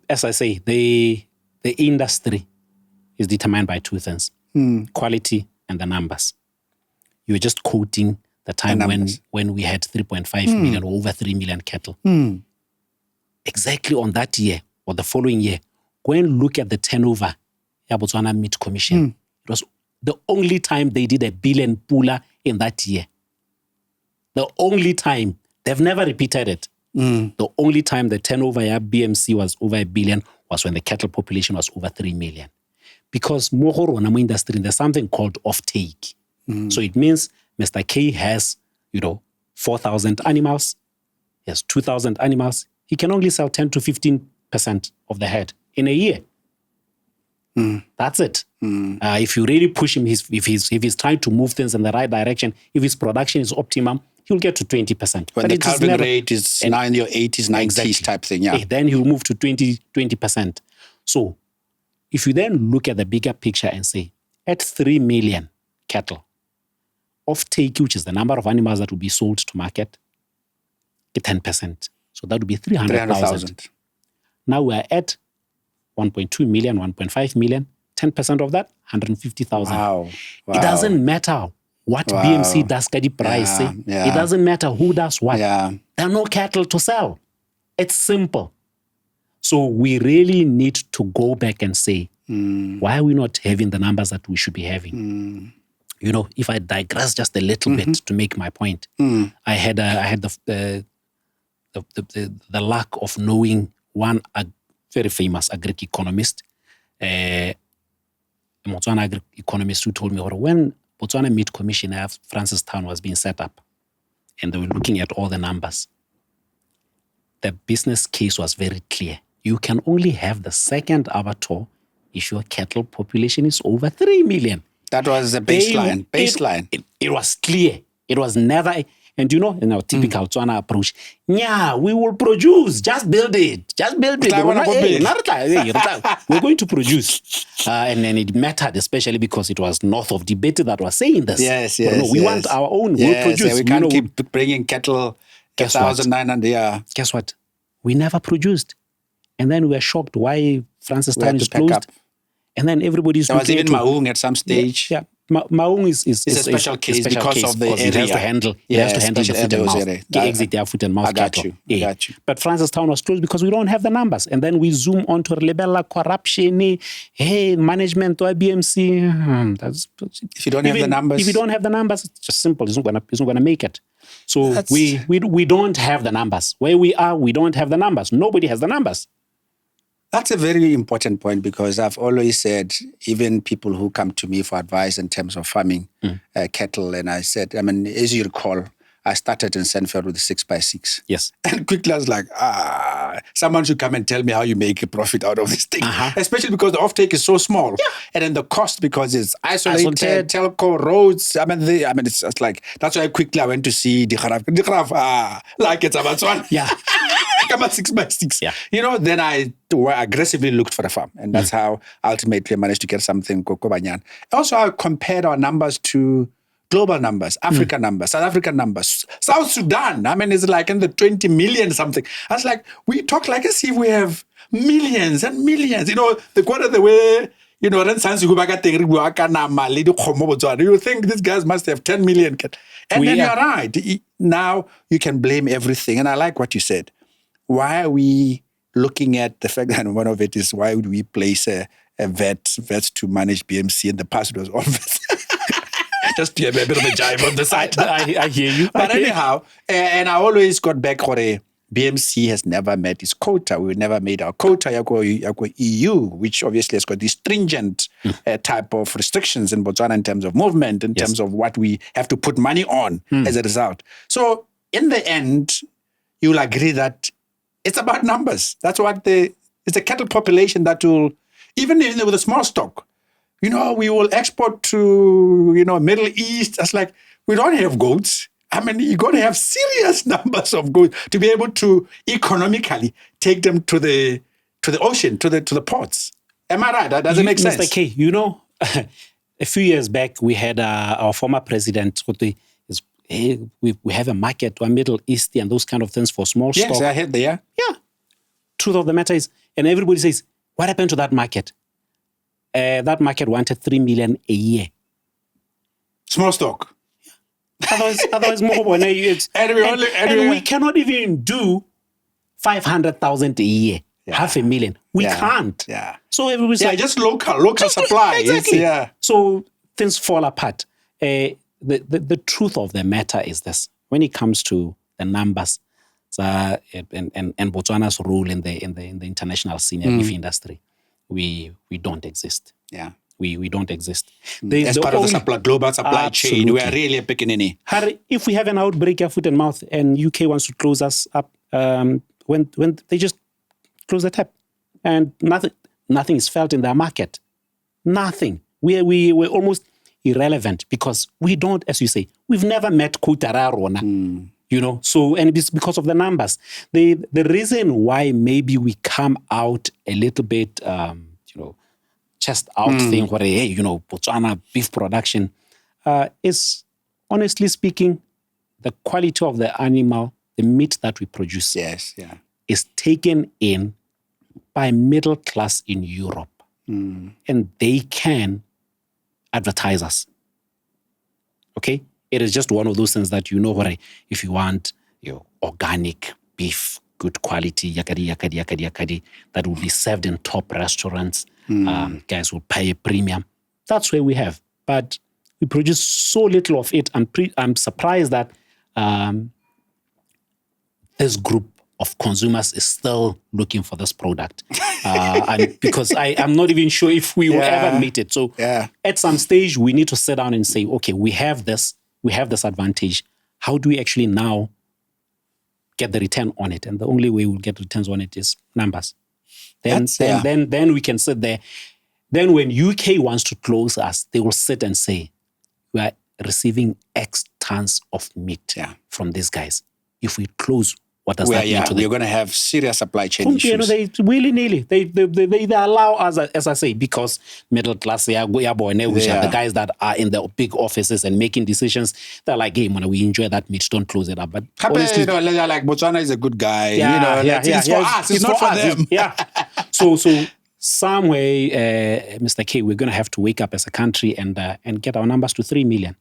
[SPEAKER 1] As I say, the industry is determined by two things: quality and the numbers. You were just quoting the time when we had 3.5 million or over 3 million cattle. Exactly on that year or the following year, go and look at the turnover of Botswana Meat Commission. It was the only time they did 1 billion pula in that year. The only time. They've never repeated it. The only time the turnover at BMC was over 1 billion was when the cattle population was over 3 million. Because in industry, there's something called off-take. So it means Mr. K has, 4,000 animals. He has 2,000 animals. He can only sell 10 to 15% of the herd in a year. That's it. If you really push him, if he's trying to move things in the right direction, if his production is optimum, he'll get to 20%.
[SPEAKER 2] When the calving rate is now in your 80s, 90s
[SPEAKER 1] exactly.
[SPEAKER 2] type thing, yeah.
[SPEAKER 1] Then he'll move to 20%. So if you then look at the bigger picture and say, at 3 million cattle, off-take, which is the number of animals that will be sold to market, 10%. So that would be 300,000. Now we're at 1.2 million, 1.5 million, 10% of that, 150,000.
[SPEAKER 2] Wow.
[SPEAKER 1] It doesn't matter what BMC does, Kadi price. It doesn't matter who does what.
[SPEAKER 2] Yeah.
[SPEAKER 1] There are no cattle to sell. It's simple. So we really need to go back and say, why are we not having the numbers that we should be having? If I digress just a little bit to make my point, I had the lack of knowing one very famous agric economist, a Botswana agric economist, who told me when Botswana Meat Commission of Francistown was being set up and they were looking at all the numbers, the business case was very clear. You can only have the second abattoir if your cattle population is over 3 million.
[SPEAKER 2] That was the baseline.
[SPEAKER 1] It was clear. It was never... And in our typical Tswana approach, we will produce. Just build it. We're going to produce. And then it mattered, especially because it was north of Debate that was saying this.
[SPEAKER 2] Yes.
[SPEAKER 1] We want our own. We'll produce.
[SPEAKER 2] We can't keep bringing cattle 1,900. Yeah.
[SPEAKER 1] Guess what? We never produced. And then we were shocked why Francistown is closed. And then everybody's
[SPEAKER 2] there was even Maung at some stage.
[SPEAKER 1] Yeah. Maung is
[SPEAKER 2] a special case because of the area.
[SPEAKER 1] It has to handle the foot and mouth. Exit their foot and mouth cattle.
[SPEAKER 2] I got you.
[SPEAKER 1] But Francistown was closed because we don't have the numbers. And then we zoom on to Lebella, corruption, management, BMC.
[SPEAKER 2] If you don't have the numbers.
[SPEAKER 1] If you don't have the numbers, it's just simple. It's not gonna make it. So we don't have the numbers. Where we are, we don't have the numbers. Nobody has the numbers.
[SPEAKER 2] That's a very important point, because I've always said, even people who come to me for advice in terms of farming cattle, and I said, as you recall, I started in Sento with the 6x6.
[SPEAKER 1] Yes.
[SPEAKER 2] And quickly I was like, someone should come and tell me how you make a profit out of this thing. Especially because the offtake is so small. Yeah. And then the cost, because it's isolated, telco, roads. It's just like, that's why quickly I went to see Degradation, like it's about one.
[SPEAKER 1] Yeah.
[SPEAKER 2] Come on, 6x6.
[SPEAKER 1] Yeah.
[SPEAKER 2] Then I aggressively looked for a farm. And that's how ultimately I managed to get something, Kokobanyan. Also, I compared our numbers to global numbers, African numbers, South African numbers, South Sudan. It's like in the 20 million something. I was like, we talk like as if we have millions and millions. The quarter the way, you think these guys must have 10 million. And then you're right. Now you can blame everything. And I like what you said. Why are we looking at the fact that one of it is why would we place a vet to manage BMC? In the past, it was obvious. Just a bit of a jive on the side.
[SPEAKER 1] I hear you.
[SPEAKER 2] But anyhow, and I always got back for BMC has never met its quota. We never made our quota. Yako EU, which obviously has got these stringent type of restrictions in Botswana in terms of movement, in terms of what we have to put money on as a result. So in the end, you'll agree that it's about numbers. That's what it's a cattle population that will, even with a small stock, we will export to, Middle East. That's like, we don't have goats. I mean, you're going to have serious numbers of goods to be able to economically take them to the ocean, to the ports. Am I right? That doesn't make sense.
[SPEAKER 1] Mr. K, you know, a few years back, we had our former president, we have a market to a Middle East and those kind of things for small stock.
[SPEAKER 2] Yes, I heard that, yeah.
[SPEAKER 1] Yeah. Truth of the matter is, and everybody says, what happened to that market? That market wanted 3 million a year.
[SPEAKER 2] Small stock.
[SPEAKER 1] Otherwise, more and we cannot even do 500,000 a year, 500,000. We can't.
[SPEAKER 2] Yeah.
[SPEAKER 1] So everybody's like,
[SPEAKER 2] just local supply.
[SPEAKER 1] Exactly.
[SPEAKER 2] Yeah.
[SPEAKER 1] So things fall apart. The truth of the matter is this: when it comes to the numbers, and Botswana's role in the international senior beef industry, we don't exist.
[SPEAKER 2] Yeah.
[SPEAKER 1] We don't exist.
[SPEAKER 2] As part of the global supply chain, we are really a beginning.
[SPEAKER 1] Harry, if we have an outbreak of foot and mouth and UK wants to close us up, when they just close the tap and nothing is felt in their market. Nothing. We're almost irrelevant because we don't, as you say, we've never met Kutararona. You know, so, and it's because of the numbers. The reason why maybe we come out a little bit, chest out thing where, hey, Botswana beef production is, honestly speaking, the quality of the animal, the meat that we produce, is taken in by middle class in Europe. And they can advertise us. Okay? It is just one of those things that where if you want your organic beef, good quality, yakadi, that will be served in top restaurants. Guys will pay a premium. That's where we have. But we produce so little of it. I'm surprised that this group of consumers is still looking for this product. And because I'm not even sure if we will ever meet it. So at some stage, we need to sit down and say, okay, we have this advantage. How do we actually now get the return on it? And the only way we'll get returns on it is numbers. Then we can sit there. Then when UK wants to close us, they will sit and say, we are receiving X tons of meat from these guys. If we close, what does that mean to them?
[SPEAKER 2] We're going to have serious supply chain issues.
[SPEAKER 1] They willy-nilly. They allow us, as I say, because middle class, which are the guys that are in the big offices and making decisions, they're like, hey, man, we enjoy that meat, don't close it up. But honestly,
[SPEAKER 2] like Botswana is a good guy. It's for us, it's not for them.
[SPEAKER 1] So some way, Mr. K, we're going to have to wake up as a country and get our numbers to 3 million.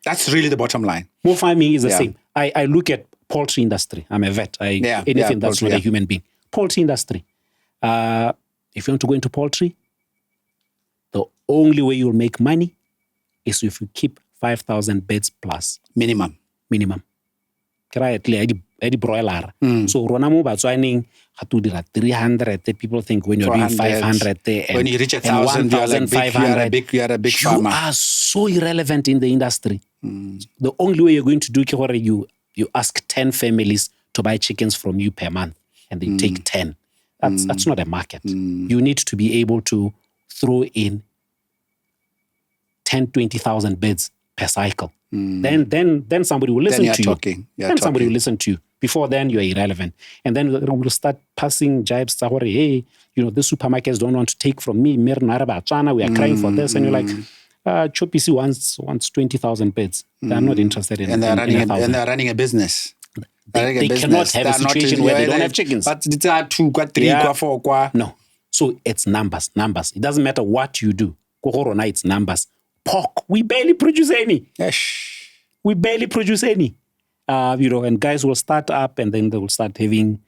[SPEAKER 2] That's really the bottom line.
[SPEAKER 1] More farming is the same. I look at poultry industry. I'm a vet. Anything that's not a human being. Poultry industry. If you want to go into poultry, the only way you'll make money is if you keep 5,000 beds plus.
[SPEAKER 2] Minimum.
[SPEAKER 1] Edi broiler. So rona mo Batswaneng ga to dira 300. People think when you're doing 500 there and
[SPEAKER 2] when you reach 1,000, you are a big farmer.
[SPEAKER 1] You are so irrelevant in the industry. The only way you're going to do it, you ask 10 families to buy chickens from you per month, and they take 10. That's not a market. You need to be able to throw in 10, 20,000 beds per cycle. Then somebody will listen to you. Somebody will listen to you. Before then, you're irrelevant. And then we'll start passing jibes. Hey, the supermarkets don't want to take from me. We are crying for this. And you're like, Chopisi wants 20,000 beds. They're not interested in it.
[SPEAKER 2] And they're running a business.
[SPEAKER 1] They cannot have a situation where they don't have chickens.
[SPEAKER 2] But it's 2, 3, 4.
[SPEAKER 1] No. So it's numbers. It doesn't matter what you do. It's numbers. Pork, we barely produce any. We barely produce any. And guys will start up and then they will start having,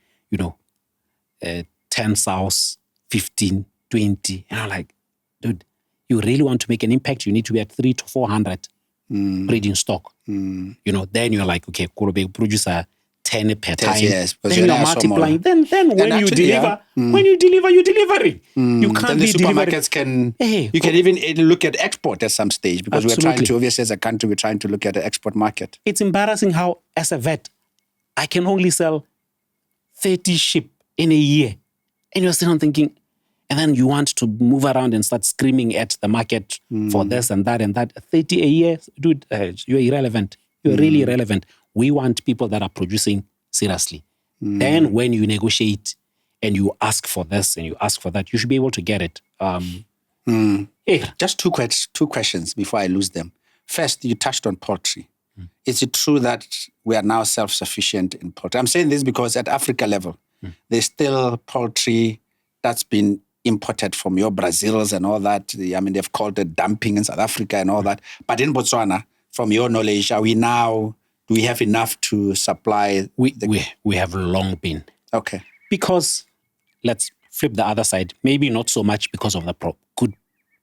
[SPEAKER 1] 10 sows, 15, 20. And I'm like, dude, you really want to make an impact, you need to be at 300 to 400 breeding stock. Then you're like, okay, produce a 10 per time.
[SPEAKER 2] Yes,
[SPEAKER 1] then you're multiplying. Then when you deliver, you're delivering. You can't
[SPEAKER 2] then
[SPEAKER 1] be
[SPEAKER 2] the supermarkets can. You can even look at export at some stage because we're trying to, obviously, as a country, we're trying to look at the export market.
[SPEAKER 1] It's embarrassing how, as a vet, I can only sell 30 sheep in a year, and you're still thinking. And then you want to move around and start screaming at the market for this and that and that. 30 a year, dude, you're irrelevant. You're really irrelevant. We want people that are producing seriously. Then when you negotiate and you ask for this and you ask for that, you should be able to get it.
[SPEAKER 2] Just two questions before I lose them. First, you touched on poultry. Is it true that we are now self-sufficient in poultry? I'm saying this because at Africa level, there's still poultry that's been imported from your Brazils and all that. I mean, they've called it dumping in South Africa and all that. But in Botswana, from your knowledge, do we have enough to supply?
[SPEAKER 1] We have long been.
[SPEAKER 2] Okay.
[SPEAKER 1] Because, let's flip the other side, maybe not so much because of the good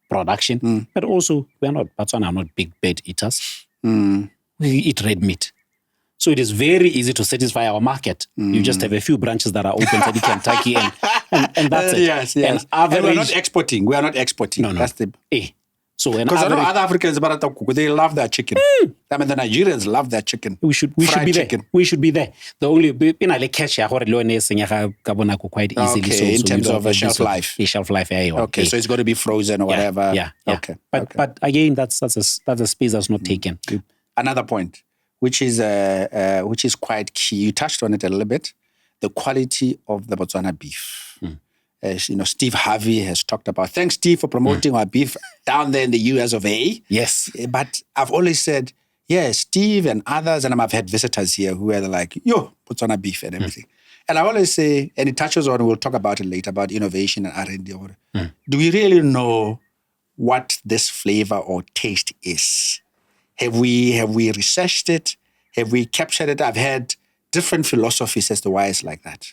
[SPEAKER 1] production, but also Botswana are not big bird eaters. We eat red meat. So it is very easy to satisfy our market. You just have a few branches that are open to Kentucky and that's it.
[SPEAKER 2] Yes. And we're not exporting. We are not exporting.
[SPEAKER 1] No.
[SPEAKER 2] That's the...
[SPEAKER 1] So
[SPEAKER 2] because I know other Africans, they love their chicken. I mean, the Nigerians love their chicken.
[SPEAKER 1] We should be
[SPEAKER 2] chicken.
[SPEAKER 1] there. We should be there. The only catch quite easily.
[SPEAKER 2] Okay, in terms of shelf life.
[SPEAKER 1] Shelf life.
[SPEAKER 2] Okay, so it's got to be frozen or whatever.
[SPEAKER 1] Yeah.
[SPEAKER 2] Okay.
[SPEAKER 1] But again, that's a space that's not taken.
[SPEAKER 2] Another point, which is quite key. You touched on it a little bit. The quality of the Botswana beef. As Steve Harvey has talked about. Thanks, Steve, for promoting our beef down there in the US of A.
[SPEAKER 1] Yes.
[SPEAKER 2] But I've always said, Steve and others, and I've had visitors here who are like, Botswana beef and everything. And I always say, and it touches on, we'll talk about it later, about innovation and R&D. Do we really know what this flavor or taste is? Have we researched it? Have we captured it? I've had different philosophies as to why it's like that.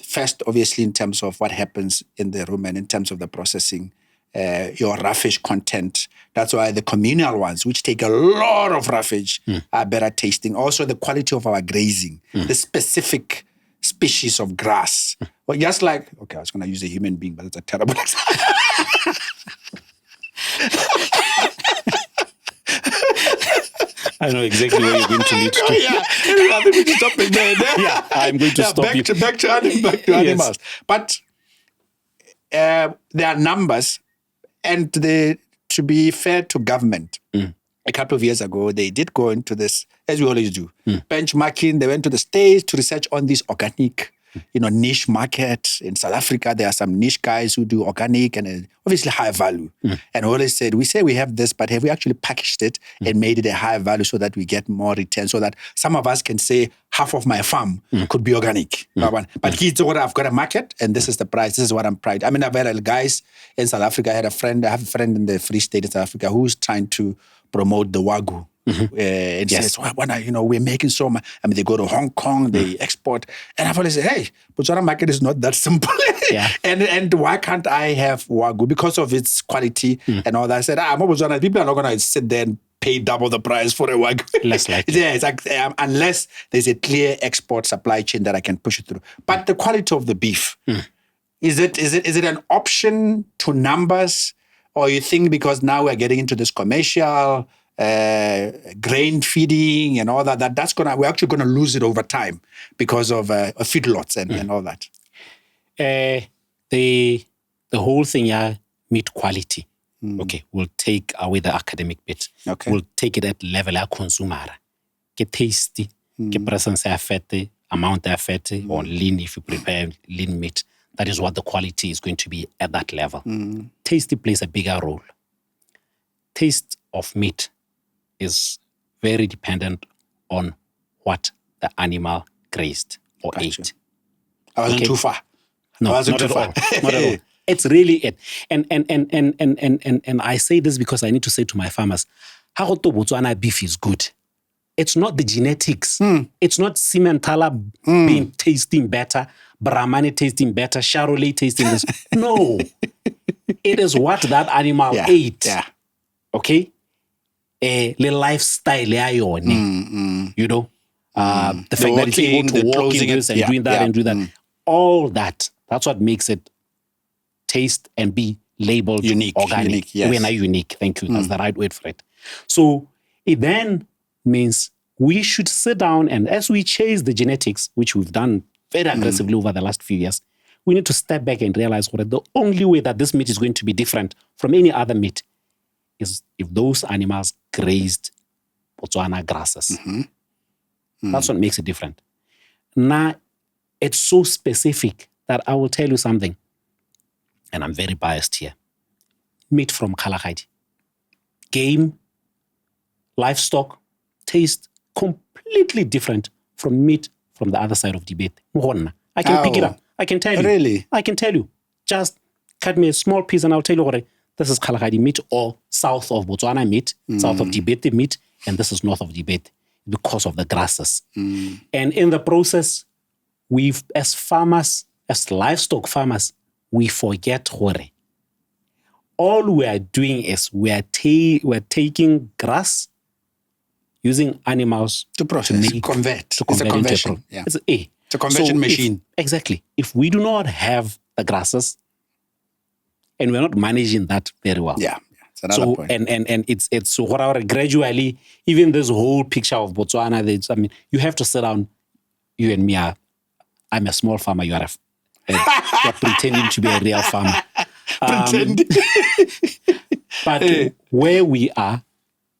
[SPEAKER 2] First, obviously, in terms of what happens in the room and in terms of the processing, your roughage content. That's why the communal ones, which take a lot of roughage, are better tasting. Also, the quality of our grazing, the specific species of grass. Well, just like, I was going to use a human being, but it's a terrible example.
[SPEAKER 1] I know exactly where you're going to lead to.
[SPEAKER 2] I think we should stop it there.
[SPEAKER 1] I'm going to stop you.
[SPEAKER 2] Back to animals. But there are numbers, and to be fair to government, a couple of years ago, they did go into this, as we always do, benchmarking. They went to the States to research on this organic, niche market. In South Africa, there are some niche guys who do organic and obviously high value. And always said, we say we have this, but have we actually packaged it and made it a high value so that we get more return, so that some of us can say half of my farm could be organic. But he's what I've got a market and this is the price. This is what I'm priced. I mean, I've had guys in South Africa. I have a friend in the Free State in South Africa who's trying to promote the Wagyu. And says, we're making so much. I mean, they go to Hong Kong, they export. And I've always said, hey, Botswana market is not that simple. and why can't I have Wagyu? Because of its quality and all that. I said, Botswana, people are not going to sit there and pay double the price for a Wagyu.
[SPEAKER 1] Less likely.
[SPEAKER 2] It's like, unless there's a clear export supply chain that I can push it through. But the quality of the beef, is it an option to numbers? Or you think because now we're getting into this commercial grain feeding and all that, we're actually gonna lose it over time because of feedlots and all that.
[SPEAKER 1] The whole thing, meat quality. Okay, we'll take away the academic bit.
[SPEAKER 2] Okay,
[SPEAKER 1] we'll take it at level of consumer. Get tasty, get presence of fat, amount of fat, or lean if you prepare lean meat. That is what the quality is going to be at that level. Tasty plays a bigger role. Taste of meat is very dependent on what the animal grazed or ate.
[SPEAKER 2] I wasn't too far.
[SPEAKER 1] No, not at all. Not at all. It's really it. And I say this because I need to say to my farmers, how Botswana beef is good. It's not the genetics. It's not Simmentala being tasting better, Brahmani tasting better, Charolais tasting this. No. It is what that animal ate.
[SPEAKER 2] Yeah.
[SPEAKER 1] Okay? The lifestyle, the fact that it's able to walk in this and doing that and do that. All that. That's what makes it taste and be labeled
[SPEAKER 2] unique,
[SPEAKER 1] organic.
[SPEAKER 2] Yes.
[SPEAKER 1] We're not unique. Thank you. That's the right word for it. So it then means we should sit down and as we chase the genetics, which we've done very aggressively over the last few years, we need to step back and realize what the only way that this meat is going to be different from any other meat is if those animals grazed Botswana grasses. That's what makes it different. Now, it's so specific that I will tell you something, and I'm very biased here. Meat from Kalahari, game, livestock, taste completely different from meat from the other side of Tibet. I can pick it up. I can tell you.
[SPEAKER 2] Really?
[SPEAKER 1] I can tell you. Just cut me a small piece and I'll tell you, this is Kalahari meat or south of Botswana meat, south of Tibet meat, and this is north of Tibet because of the grasses. And in the process, we've, as farmers, as livestock farmers, we forget all we are doing is we're taking grass, using animals
[SPEAKER 2] to process, to convert. It's a conversion. It's a conversion machine.
[SPEAKER 1] Exactly. If we do not have the grasses, and we're not managing that very well.
[SPEAKER 2] Yeah. It's another point.
[SPEAKER 1] And it's gradually, even this whole picture of Botswana, you have to sit down, you and me I'm a small farmer, you're pretending to be a real farmer. But where we are,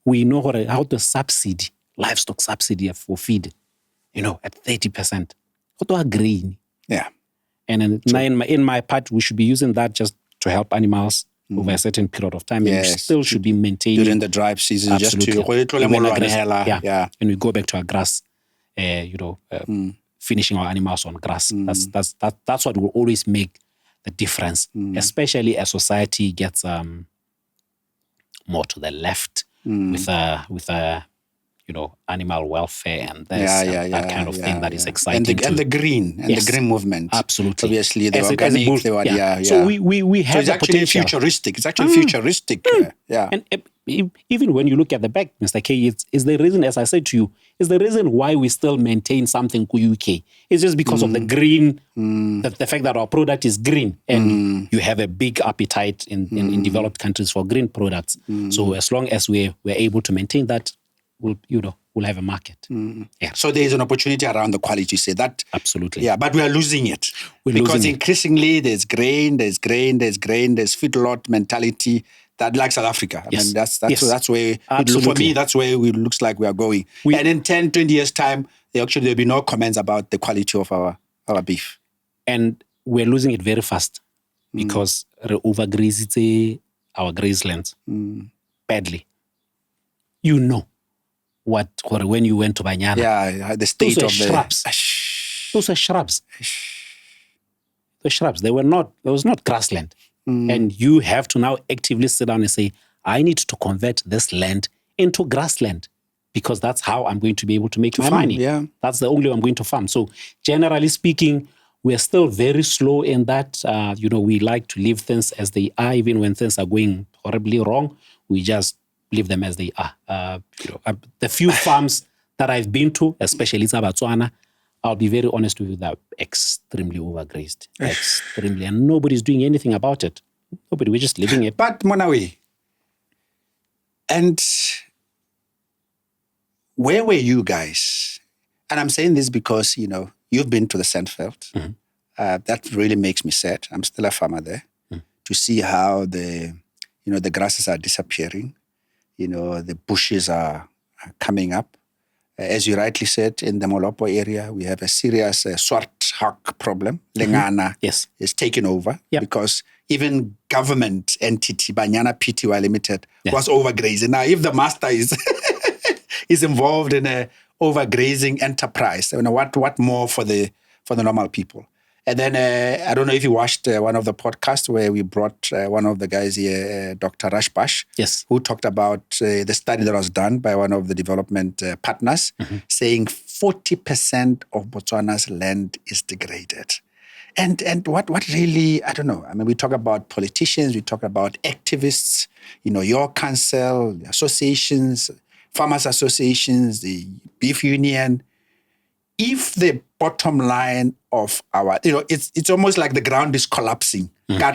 [SPEAKER 1] we know how to subsidy, livestock subsidy for feed, at 30%. What are green?
[SPEAKER 2] Yeah.
[SPEAKER 1] And in my part, we should be using that just to help animals over a certain period of time.
[SPEAKER 2] Yes.
[SPEAKER 1] And still should be maintained.
[SPEAKER 2] During the dry season,
[SPEAKER 1] absolutely.
[SPEAKER 2] Just to...
[SPEAKER 1] Yeah. And we go back to our grass, finishing our animals on grass. That's what will always make the difference, especially as society gets more to the left with animal welfare and that kind of thing that is exciting.
[SPEAKER 2] And the green movement.
[SPEAKER 1] Absolutely.
[SPEAKER 2] Obviously, the organic.
[SPEAKER 1] So we have
[SPEAKER 2] it's actually futuristic. It's actually futuristic.
[SPEAKER 1] And even when you look at the back, Mr. K, is the reason, as I said to you, is the reason why we still maintain something UK. It's just because of the green, the fact that our product is green, and you have a big appetite in developed countries for green products. So as long as we're able to maintain that, we'll have a market.
[SPEAKER 2] Yeah. So there is an opportunity around the quality, you say that?
[SPEAKER 1] Absolutely.
[SPEAKER 2] Yeah, but we are losing it. Because increasingly there's grain, there's feedlot mentality that like South Africa. I mean, that's where, for me, that's where it looks like we are going. And in 10, 20 years' time, there'll be no comments about the quality of our beef.
[SPEAKER 1] And we're losing it very fast because we overgraze our grazelands badly. When you went to Banyana.
[SPEAKER 2] Yeah, the state of
[SPEAKER 1] shrubs. Those are shrubs. The shrubs. There was not grassland. And you have to now actively sit down and say, I need to convert this land into grassland because that's how I'm going to be able to make my money.
[SPEAKER 2] Yeah.
[SPEAKER 1] That's the only way I'm going to farm. So generally speaking, we're still very slow in that. We like to leave things as they are, even when things are going horribly wrong. We just leave them as they are. The few farms that I've been to, especially in Botswana, I'll be very honest with you, they're extremely overgrazed. Extremely. And nobody's doing anything about it. Nobody, we're just living it.
[SPEAKER 2] But Monawi, and where were you guys? And I'm saying this because, you've been to the Sandveld. That really makes me sad. I'm still a farmer there. To see how the grasses are disappearing. The bushes are coming up. As you rightly said, in the Molopo area, we have a serious swart hawk problem. Lengana is taken over because even government entity, Banyana Pty Limited, was overgrazing. Now, if the master is is involved in a overgrazing enterprise, what more for the normal people? And then I don't know if you watched one of the podcasts where we brought one of the guys here, Dr. Rashbash, who talked about the study that was done by one of the development partners, saying 40% of Botswana's land is degraded. And what really, I don't know. I mean, we talk about politicians, we talk about activists, your council, associations, farmers associations, the beef union. If the bottom line of our, it's almost like the ground is collapsing. Yeah.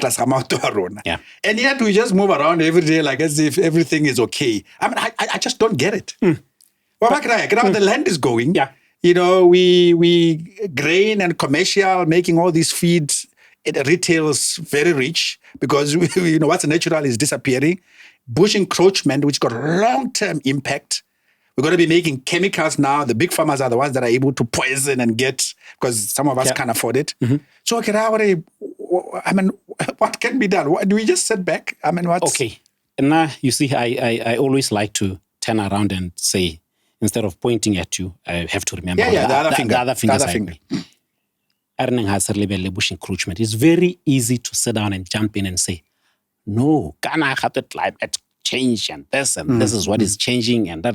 [SPEAKER 2] And yet we just move around every day like as if everything is okay. I mean, I just don't get it. The land is going.
[SPEAKER 1] Yeah.
[SPEAKER 2] We grain and commercial, making all these feeds, retail's very rich because, what's natural is disappearing. Bush encroachment, which got long-term impact. We're going to be making chemicals now. The big farmers are the ones that are able to poison and get, because some of us can't afford it. So, I mean, what can be done? Do we just sit back? I mean, what's...
[SPEAKER 1] Okay. And now, you see, I always like to turn around and say, instead of pointing at you, I have to remember
[SPEAKER 2] the other finger.
[SPEAKER 1] The other finger. It's very easy to sit down and jump in and say, no, Ghana had the climate change and this is what is changing and da.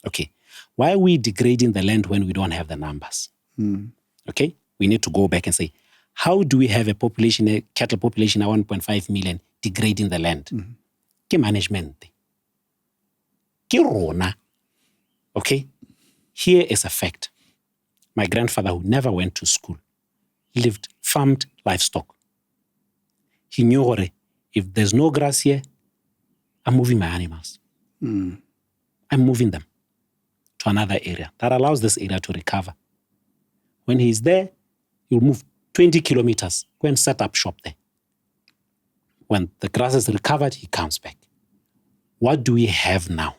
[SPEAKER 1] Okay. Why are we degrading the land when we don't have the numbers? Okay. We need to go back and say, how do we have a cattle population of 1.5 million degrading the land? Ke management. Ke rona. Okay. Here is a fact. My grandfather, who never went to school, farmed livestock. He knew if there's no grass here, I'm moving my animals. I'm moving them to another area. That allows this area to recover. When he's there, he'll move 20 kilometers, go and set up shop there. When the grass is recovered, he comes back. What do we have now?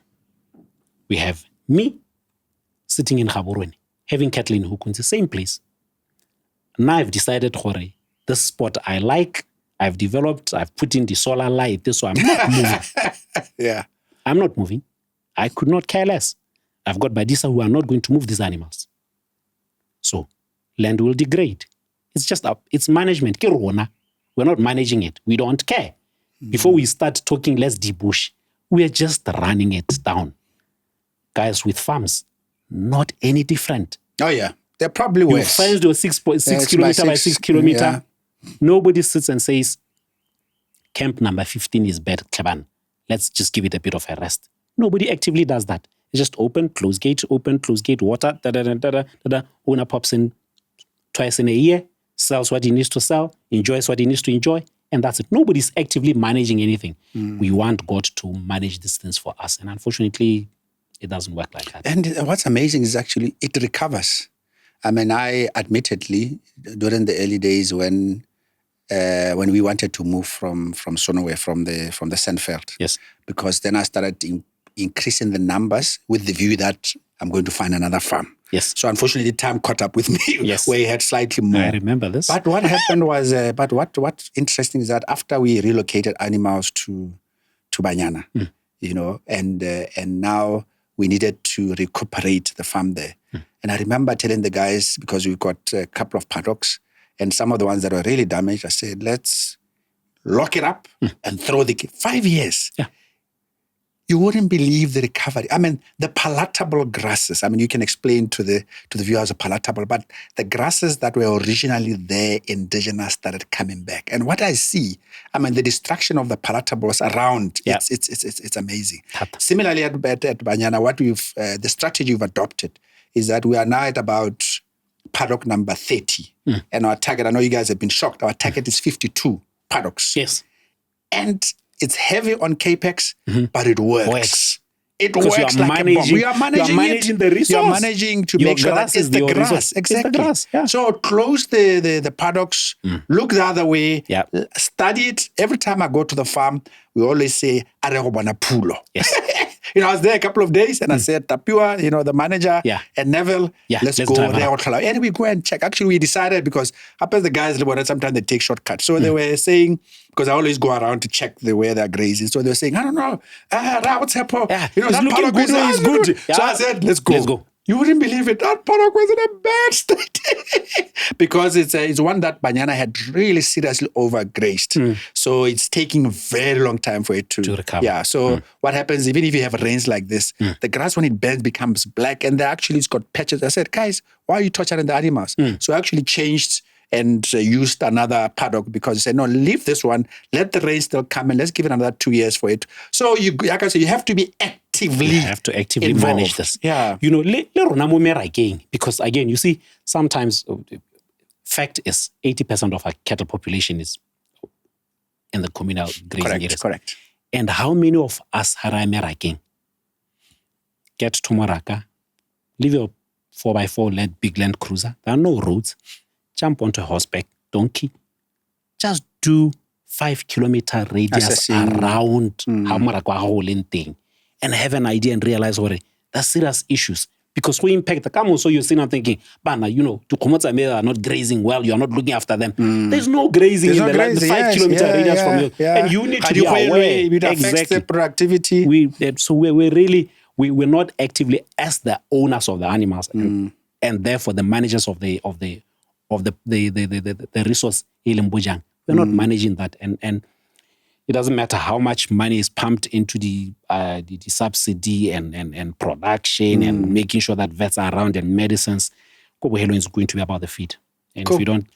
[SPEAKER 1] We have me sitting in Gaborone, having cattle in Hukunzi, the same place. Now I've decided, this spot I like, I've developed, I've put in the solar light, so I'm not moving. I'm not moving. I could not care less. I've got Badisa who are not going to move these animals. So land will degrade. It's just it's management. We're not managing it. We don't care. Before we start talking, let's debush. We're just running it down. Guys with farms, not any different.
[SPEAKER 2] Oh, yeah. They're probably worse.
[SPEAKER 1] Your farms do 6 kilometer by 6 kilometer. Yeah. Nobody sits and says, camp number 15 is bad, Klaban. Let's just give it a bit of a rest. Nobody actively does that. It's just open, close gate, water, da-da-da-da-da-da. Owner pops in twice in a year, sells what he needs to sell, enjoys what he needs to enjoy, and that's it. Nobody's actively managing anything. We want God to manage these things for us. And unfortunately, it doesn't work like that.
[SPEAKER 2] And what's amazing is actually it recovers. I mean, I admittedly, during the early days when we wanted to move from Sonowe, from the Sandveld.
[SPEAKER 1] Yes.
[SPEAKER 2] Because then I started increasing the numbers with the view that I'm going to find another farm.
[SPEAKER 1] Yes.
[SPEAKER 2] So unfortunately, time caught up with me where he had slightly more.
[SPEAKER 1] I remember this.
[SPEAKER 2] But what happened was, what's interesting is that after we relocated animals to Banyana, and now we needed to recuperate the farm there. And I remember telling the guys, because we've got a couple of paddocks, and some of the ones that were really damaged, I said, let's lock it up and throw the 5 years.
[SPEAKER 1] Yeah.
[SPEAKER 2] You wouldn't believe the recovery. I mean, the palatable grasses. I mean, you can explain to the viewers of palatable, but the grasses that were originally there, indigenous, started coming back. And what I see, I mean, the destruction of the palatables around, it's amazing. Similarly at Banyana, the strategy we've adopted is that we are now at about paddock number 30. And our target, I know you guys have been shocked, our target is 52 paddocks.
[SPEAKER 1] Yes.
[SPEAKER 2] And it's heavy on capex, but it works. It works
[SPEAKER 1] like a bomb.
[SPEAKER 2] We are managing
[SPEAKER 1] the resource.
[SPEAKER 2] You are managing to make sure that it's the grass.
[SPEAKER 1] Resource.
[SPEAKER 2] Exactly.
[SPEAKER 1] It's the grass. Yeah.
[SPEAKER 2] So close the paddocks, look the other way, study it. Every time I go to the farm, we always say, Arego bona pulo.
[SPEAKER 1] Yes.
[SPEAKER 2] I was there a couple of days and I said, Tapua, the manager, and Neville, let's go there. And we go and check. Actually, we decided because the guys, sometimes they take shortcuts. So they were saying, because I always go around to check where they're grazing. So they were saying, I don't know, what's happening?
[SPEAKER 1] It's looking good. It's good.
[SPEAKER 2] So I said, let's go. You wouldn't believe it. That paddock was in a bad state because it's one that Banyana had really seriously overgrazed. So it's taking a very long time for it to
[SPEAKER 1] recover.
[SPEAKER 2] Yeah. So what happens, even if you have rains like this, the grass, when it bends, becomes black, and it's got patches. I said, guys, why are you torturing the animals? So I actually changed and used another paddock because I said, no, leave this one, let the rain still come, and let's give it another 2 years for it. So like I said, you have to be actively
[SPEAKER 1] manage this.
[SPEAKER 2] Yeah.
[SPEAKER 1] Again, because again, you see, sometimes fact is 80% of our cattle population is in the communal grazing areas.
[SPEAKER 2] Correct.
[SPEAKER 1] And how many of us are American? Get to Moraka, leave your 4x4 big Land Cruiser. There are no roads. Jump onto a horseback, donkey. Just do 5 kilometer radius around how Moraka whole thing, and have an idea and realize there's serious issues. Because we impact the camel, so you're sitting and thinking, Bana, the Komotsa are not grazing well, you're not looking after them. There's no grazing in the 5 kilometer radius from you.
[SPEAKER 2] Yeah.
[SPEAKER 1] And you need to be aware.
[SPEAKER 2] It affects the productivity.
[SPEAKER 1] We're not actively as the owners of the animals and therefore the managers of the resource. We're not managing that. And it doesn't matter how much money is pumped into the subsidy and production and making sure that vets are around and medicines. Kobohelo is going to be about the feed. And if you don't,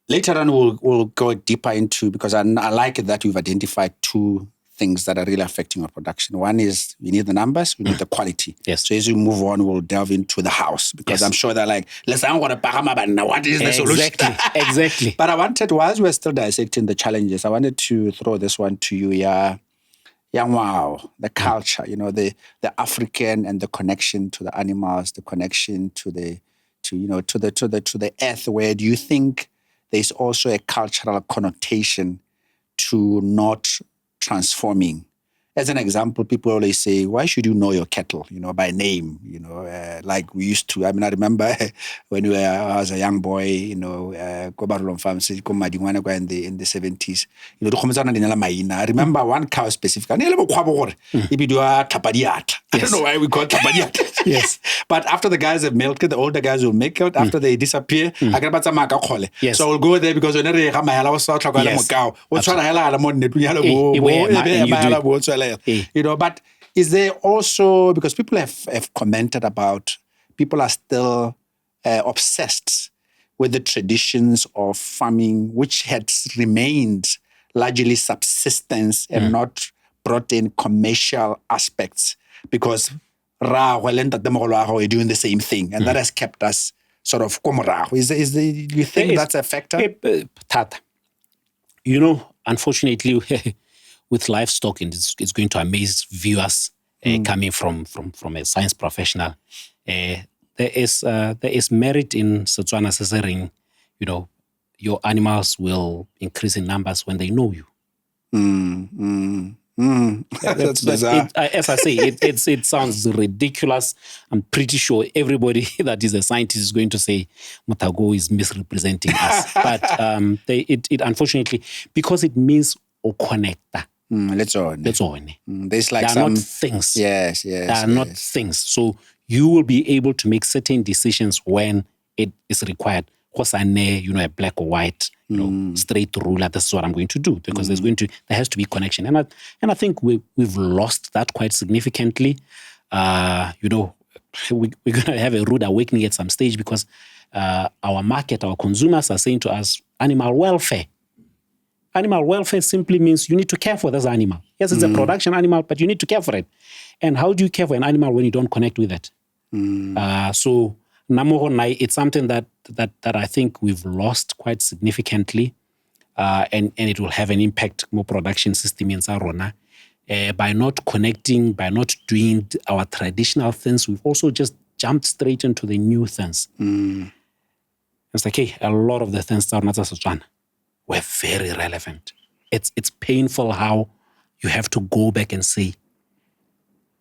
[SPEAKER 2] Later on, we'll go deeper into, because I like it that you've identified 2 things that are really affecting our production. One is we need the numbers, we need the quality.
[SPEAKER 1] Yes.
[SPEAKER 2] So as we move on, we'll delve into the house, because I'm sure they're like, let's not want to now what is the solution?
[SPEAKER 1] Exactly.
[SPEAKER 2] But I wanted, whilst we're still dissecting the challenges, I wanted to throw this one to you. Wow, the culture, the African and the connection to the animals, the connection to the earth. Where do you think there's also a cultural connotation to not transforming? As an example, people always say, why should you know your cattle, by name, like we used to. I mean, I remember when I was a young boy, Kobarulon farms, in the 70s, I remember one cow specifically. I don't know why we call it tapadiat.
[SPEAKER 1] Yes.
[SPEAKER 2] But after the guys have milked it, the older guys will milk it. After they disappear,
[SPEAKER 1] Yes.
[SPEAKER 2] So we'll go there because when they have my but is there also, because people have commented about, people are still obsessed with the traditions of farming, which had remained largely subsistence and not brought in commercial aspects, because we're doing the same thing, and that has kept us sort of komora. Do you think that's a factor?
[SPEAKER 1] Tata, unfortunately, with livestock, and it's going to amaze viewers coming from a science professional. There is merit in Setswana Sesering, your animals will increase in numbers when they know you.
[SPEAKER 2] That's bizarre.
[SPEAKER 1] As I say, it sounds ridiculous. I'm pretty sure everybody that is a scientist is going to say Mutago is misrepresenting us. But it unfortunately, because it means o connecta.
[SPEAKER 2] Let's own. There's like
[SPEAKER 1] they are not things.
[SPEAKER 2] Yes.
[SPEAKER 1] They are not things. So you will be able to make certain decisions when it is required. Because I know, a black or white, straight ruler. This is what I'm going to do, because there has to be connection, and I think we've lost that quite significantly. We're going to have a rude awakening at some stage, because our market, our consumers are saying to us, animal welfare. Animal welfare simply means you need to care for this animal. Yes, it's a production animal, but you need to care for it. And how do you care for an animal when you don't connect with it? So it's something that I think we've lost quite significantly, and it will have an impact more production system in Sarona. By not connecting, by not doing our traditional things, we've also just jumped straight into the new things. It's like, a lot of the things Setswana were very relevant. It's painful how you have to go back and say,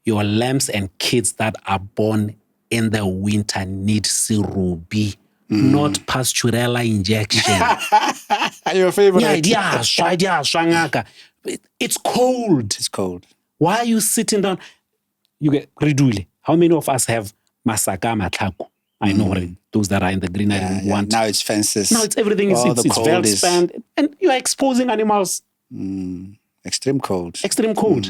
[SPEAKER 1] your lambs and kids that are born in the winter need Sirubi, not Pasteurella injection.
[SPEAKER 2] Your favorite?
[SPEAKER 1] It's cold.
[SPEAKER 2] It's cold.
[SPEAKER 1] Why are you sitting down? You get Ridule. How many of us have Masaka Matlaku? I know those that are in the greenery want.
[SPEAKER 2] Now it's fences.
[SPEAKER 1] Now it's everything. It's well spanned, and you are exposing animals.
[SPEAKER 2] Extreme cold.
[SPEAKER 1] Extreme cold.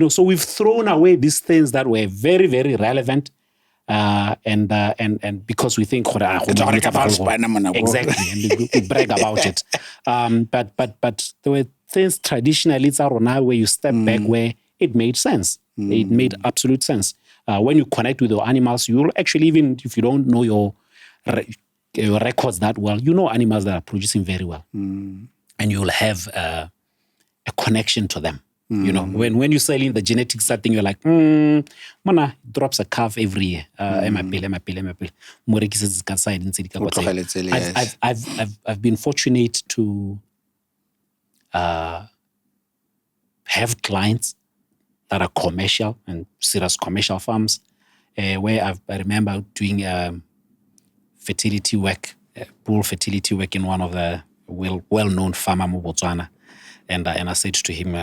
[SPEAKER 1] So we've thrown away these things that were very, very relevant. And because we think exactly, and we brag about it. But there were things traditionally where you step back where it made sense. It made absolute sense. When you connect with your animals, you'll actually, even if you don't know your records that well, animals that are producing very well, and you'll have a connection to them. When you're selling the genetic setting, you're like, Mana drops a calf every year. I've been fortunate to have clients that are commercial and serious commercial farms. where I remember doing fertility work, bull fertility work in one of the well-known farmer in Botswana. And I said to him,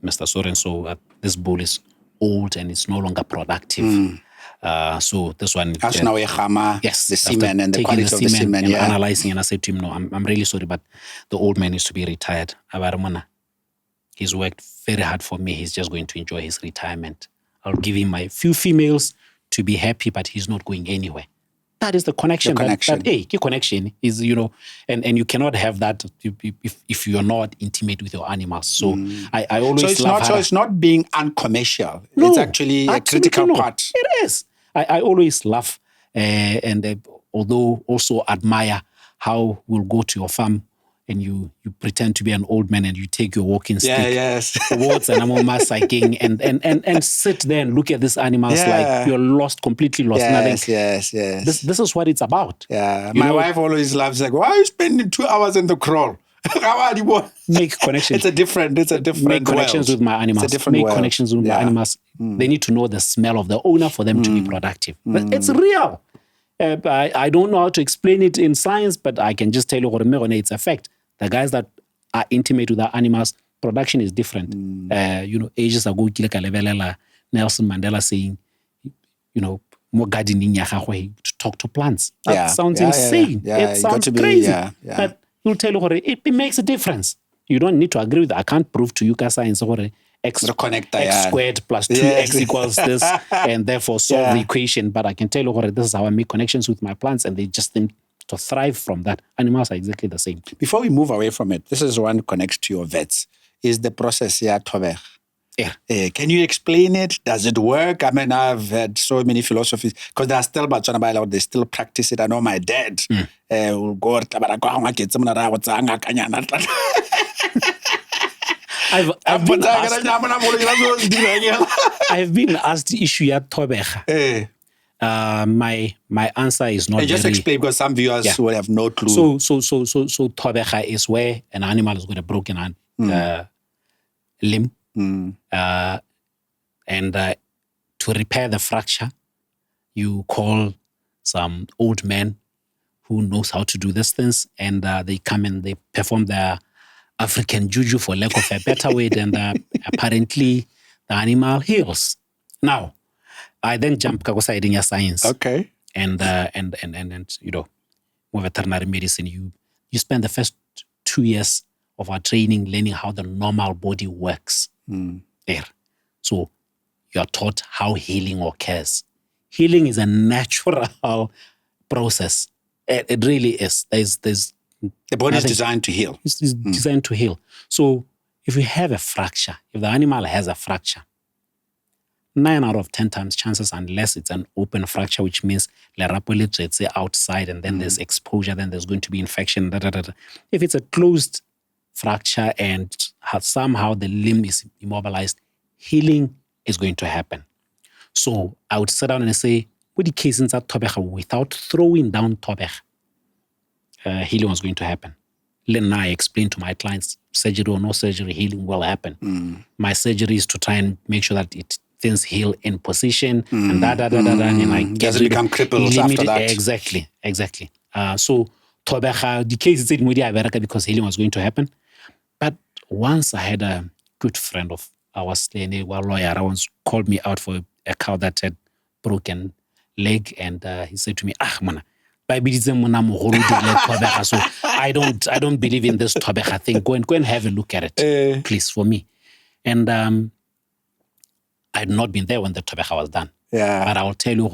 [SPEAKER 1] Mr. So-and-so, this bull is old and it's no longer productive. So this one...
[SPEAKER 2] yes, the semen and the quality of the semen.
[SPEAKER 1] And analyzing, and I said to him, no, I'm really sorry, but the old man needs to be retired. He's worked very hard for me. He's just going to enjoy his retirement. I'll give him my few females to be happy, but he's not going anywhere. That is the connection. The connection is, and you cannot have that if you're not intimate with your animals. So I always
[SPEAKER 2] So it's not being uncommercial. No, it's actually a critical part.
[SPEAKER 1] It is. I always laugh and although also admire how we'll go to your farm and you pretend to be an old man and you take your walking stick towards an animal massacring and sit there and look at these animals like you're completely lost.
[SPEAKER 2] Yes.
[SPEAKER 1] This is what it's about.
[SPEAKER 2] Yeah. My wife always loves like, why are you spending 2 hours in the crawl?
[SPEAKER 1] Make connections.
[SPEAKER 2] It's a different
[SPEAKER 1] Make connections with my animals. Make connections with my animals. They need to know the smell of the owner for them to be productive. But it's real. I don't know how to explain it in science, but I can just tell you it's a fact. The guys that are intimate with the animals, production is different. Ages ago, Nelson Mandela saying, more gardening to talk to plants. That sounds insane. It sounds crazy. But he'll tell you it makes a difference. You don't need to agree with it. I can't prove to you science X squared plus 2x equals this, and therefore solve the equation. But I can tell you this is how I make connections with my plants, and they just seem to thrive from that. Animals are exactly the same.
[SPEAKER 2] Before we move away from it, this is one connects to your vets, is the process tobech. Can you explain it? Does it work? I mean, I've had so many philosophies, because there are still Botswana, they still practice it. I know my dad will go,
[SPEAKER 1] I've been asked the issue at Tobecha. My answer is not.
[SPEAKER 2] Just explain, because some viewers will have no clue.
[SPEAKER 1] So Tobecha is where an animal has got a broken limb, and to repair the fracture, you call some old man who knows how to do these things, and they come and they perform their African juju, for lack of a better word, and apparently the animal heals. Now, I then jump side in your science.
[SPEAKER 2] Okay.
[SPEAKER 1] And more veterinary medicine, you spend the first 2 years of our training learning how the normal body works. So you are taught how healing occurs. Healing is a natural process. It really is. There's
[SPEAKER 2] the body is designed to heal.
[SPEAKER 1] It's designed to heal. So if you have a fracture, if the animal has a fracture, 9 out of 10 times chances, unless it's an open fracture, which means it's outside and then there's exposure, then there's going to be infection. If it's a closed fracture and somehow the limb is immobilized, healing is going to happen. So I would sit down and say, what the cases at Tobecha, without throwing down Tobecha, healing was going to happen. Then I explain to my clients, surgery or no surgery, healing will happen. My surgery is to try and make sure that things heal in position and and I
[SPEAKER 2] doesn't become crippled after that.
[SPEAKER 1] Exactly. So Tobecha, the case is in America because healing was going to happen. But once I had a good friend of ours, a lawyer, once called me out for a cow that had broken leg, and he said to me, man, so I don't believe in this Tobecha thing. Go and have a look at it, please, for me. And I had not been there when the Tobecha was done. But I will tell you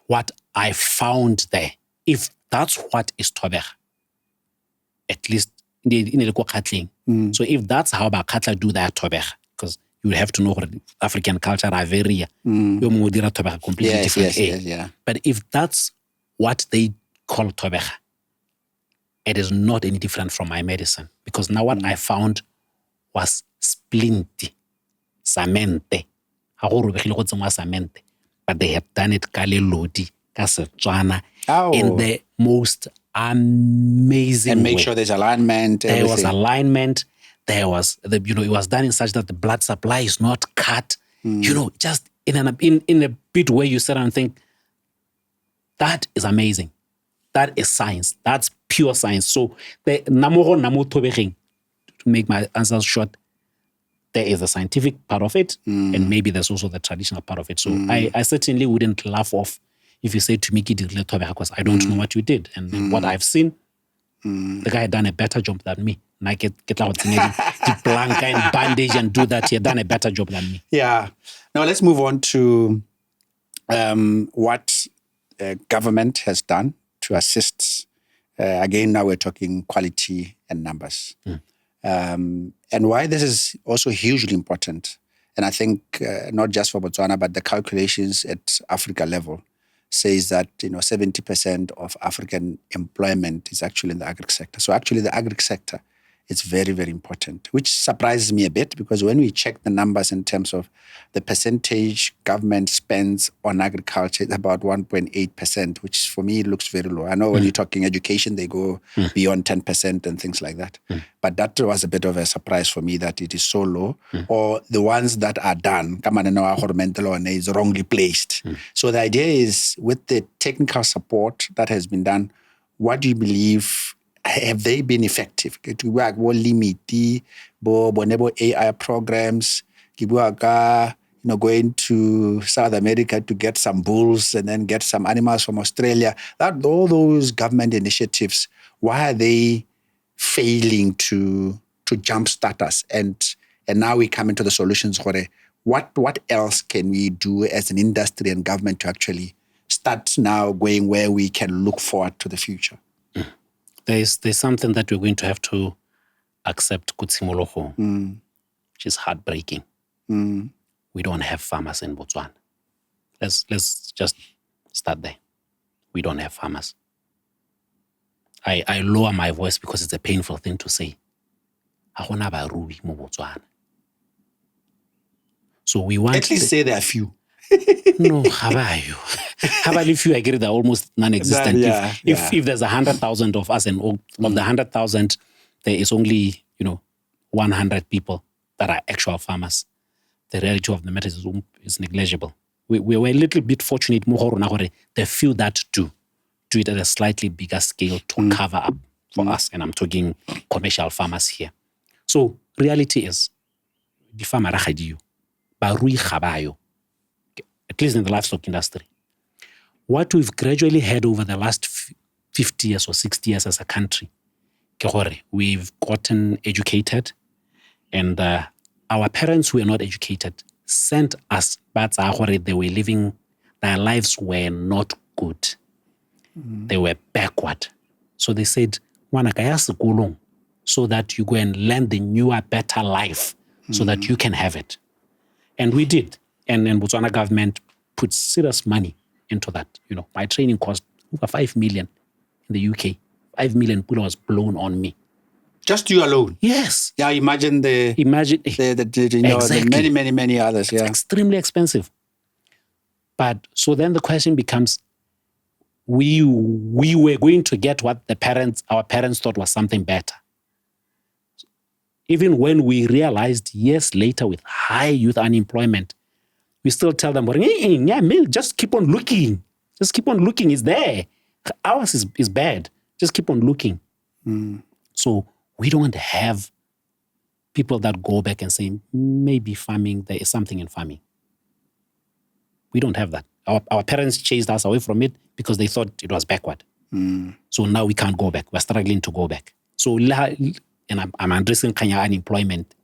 [SPEAKER 1] what I found there. If that's what is Tobecha, at least in the Katling. So if that's how Bakatla do that Tobecha, because you have to know African culture are very completely different. But if that's what they call Tobecha, it is not any different from my medicine. Because now what I found was splinty, samente. But they have done it kalelodi, kasetswana, in the most amazing
[SPEAKER 2] and make
[SPEAKER 1] way.
[SPEAKER 2] Sure there's alignment.
[SPEAKER 1] There was alignment. There was it was done in such that the blood supply is not cut. It in a bit where you sit and think, that is amazing. That is science. That's pure science. So the to make my answers short, there is the scientific part of it, and maybe there's also the traditional part of it. So I certainly wouldn't laugh off if you say to me, because I don't know what you did. And what I've seen, the guy had done a better job than me. And I get out the blank and bandage and do that. He had done a better job than me.
[SPEAKER 2] Yeah. Now let's move on to what government has done to assist. Again, now we're talking quality and numbers. And why this is also hugely important. And I think not just for Botswana, but the calculations at Africa level says that 70% of African employment is actually in the agri sector. So actually the agri sector is very, very important, which surprises me a bit because when we check the numbers in terms of the percentage government spends on agriculture, it's about 1.8%, which for me looks very low. I know when you're talking education, they go beyond 10% and things like that. But that was a bit of a surprise for me that it is so low, or the ones that are done, is wrongly placed. So the idea is with the technical support that has been done, what do you believe have they been effective? To work more limity, AI programs, going to South America to get some bulls and then get some animals from Australia. That all those government initiatives, why are they failing to jumpstart us? And now we come into the solutions. What else can we do as an industry and government to actually start now going where we can look forward to the future?
[SPEAKER 1] There's something that we're going to have to accept, which is heartbreaking. We don't have farmers in Botswana. Let's just start there. We don't have farmers. I lower my voice because it's a painful thing to say. So we want...
[SPEAKER 2] At least say there are few.
[SPEAKER 1] No, how are you? How about if you agree they're almost non-existent? If there's 100,000 of us and of the 100,000, there is only 100 people that are actual farmers. The reality of the matter is negligible. We were a little bit fortunate, the few that do it at a slightly bigger scale to cover up for us. And I'm talking commercial farmers here. So reality is, the farmer barui khabayo, at least in the livestock industry. What we've gradually had over the last 50 years or 60 years as a country, we've gotten educated, and our parents who were not educated sent us, but they were living, their lives were not good. They were backward. So they said, so that you go and learn the newer, better life, so that you can have it. And we did. And then Botswana government put serious money into that. My training cost over 5 million in the UK. 5 million was blown on me.
[SPEAKER 2] Just you alone?
[SPEAKER 1] Yes.
[SPEAKER 2] Yeah, imagine the many others. Yeah.
[SPEAKER 1] It's extremely expensive. But so then the question becomes, we were going to get what our parents thought was something better. Even when we realized years later with high youth unemployment, we still tell them, just keep on looking. Just keep on looking. It's there. Ours is bad. Just keep on looking. So we don't have people that go back and say, maybe farming, there is something in farming. We don't have that. Our parents chased us away from it because they thought it was backward. So now we can't go back. We're struggling to go back. So, and I'm addressing unemployment.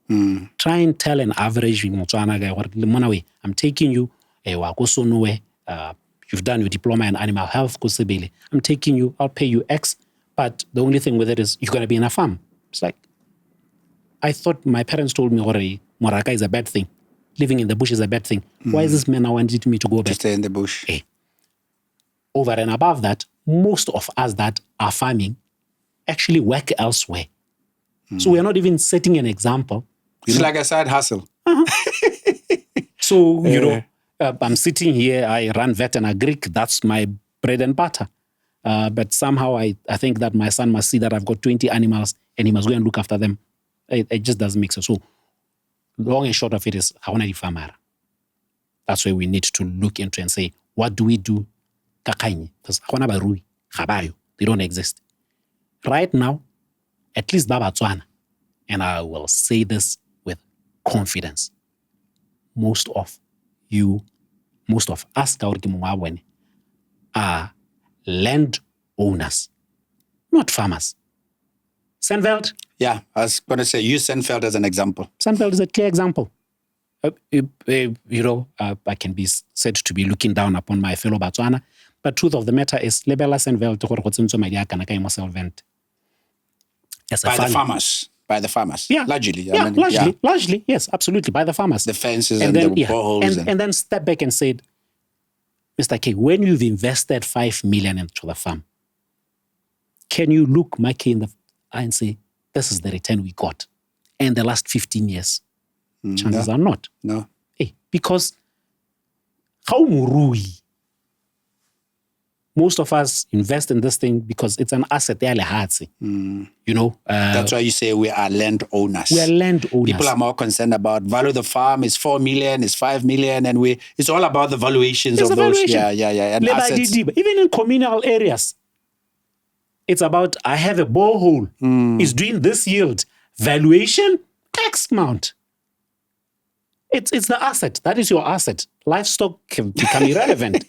[SPEAKER 1] Try and tell an average Motswana guy, I'm taking you, you've done your diploma in animal health, I'm taking you, I'll pay you X, but the only thing with it is you're going to be in a farm. It's like, I thought my parents told me already, Moraka is a bad thing. Living in the bush is a bad thing. Why is this man now wanting me to go back?
[SPEAKER 2] To stay in the bush.
[SPEAKER 1] Over and above that, most of us that are farming actually work elsewhere. So we're not even setting an example.
[SPEAKER 2] It's like a side hustle.
[SPEAKER 1] So, I'm sitting here, I run Vet Agric, that's my bread and butter. But somehow I think that my son must see that I've got 20 animals and he must go and look after them. It just doesn't make sense. So long and short of it is, I want to be farmer. That's where we need to look into and say, what do we do? Because they don't exist. Right now, at least Botswana, and I will say this with confidence, most of us are land owners, not farmers. Senveld?
[SPEAKER 2] Yeah, I was going to say, use Senveld as an example.
[SPEAKER 1] Senveld is a clear example. I can be said to be looking down upon my fellow Botswana, but truth of the matter is, lebela Senveld
[SPEAKER 2] by the farmers.
[SPEAKER 1] Yeah.
[SPEAKER 2] Largely.
[SPEAKER 1] Largely, yes, absolutely, by the farmers.
[SPEAKER 2] The fences and the boreholes.
[SPEAKER 1] And then step back and said, Mr. K, when you've invested 5 million into the farm, can you look Mikey in the eye and say, this is the return we got? And the last 15 years, chances are not.
[SPEAKER 2] No.
[SPEAKER 1] Hey, because how murui? Most of us invest in this thing because it's an asset.
[SPEAKER 2] That's why you say we are land owners.
[SPEAKER 1] We are land owners.
[SPEAKER 2] People are more concerned about value of the farm is 4 million, is 5 million, and it's all about the valuations of those. Yeah. And assets.
[SPEAKER 1] Even in communal areas, it's about, I have a borehole. It's doing this yield. Valuation, X amount. It's the asset. That is your asset. Livestock can become irrelevant.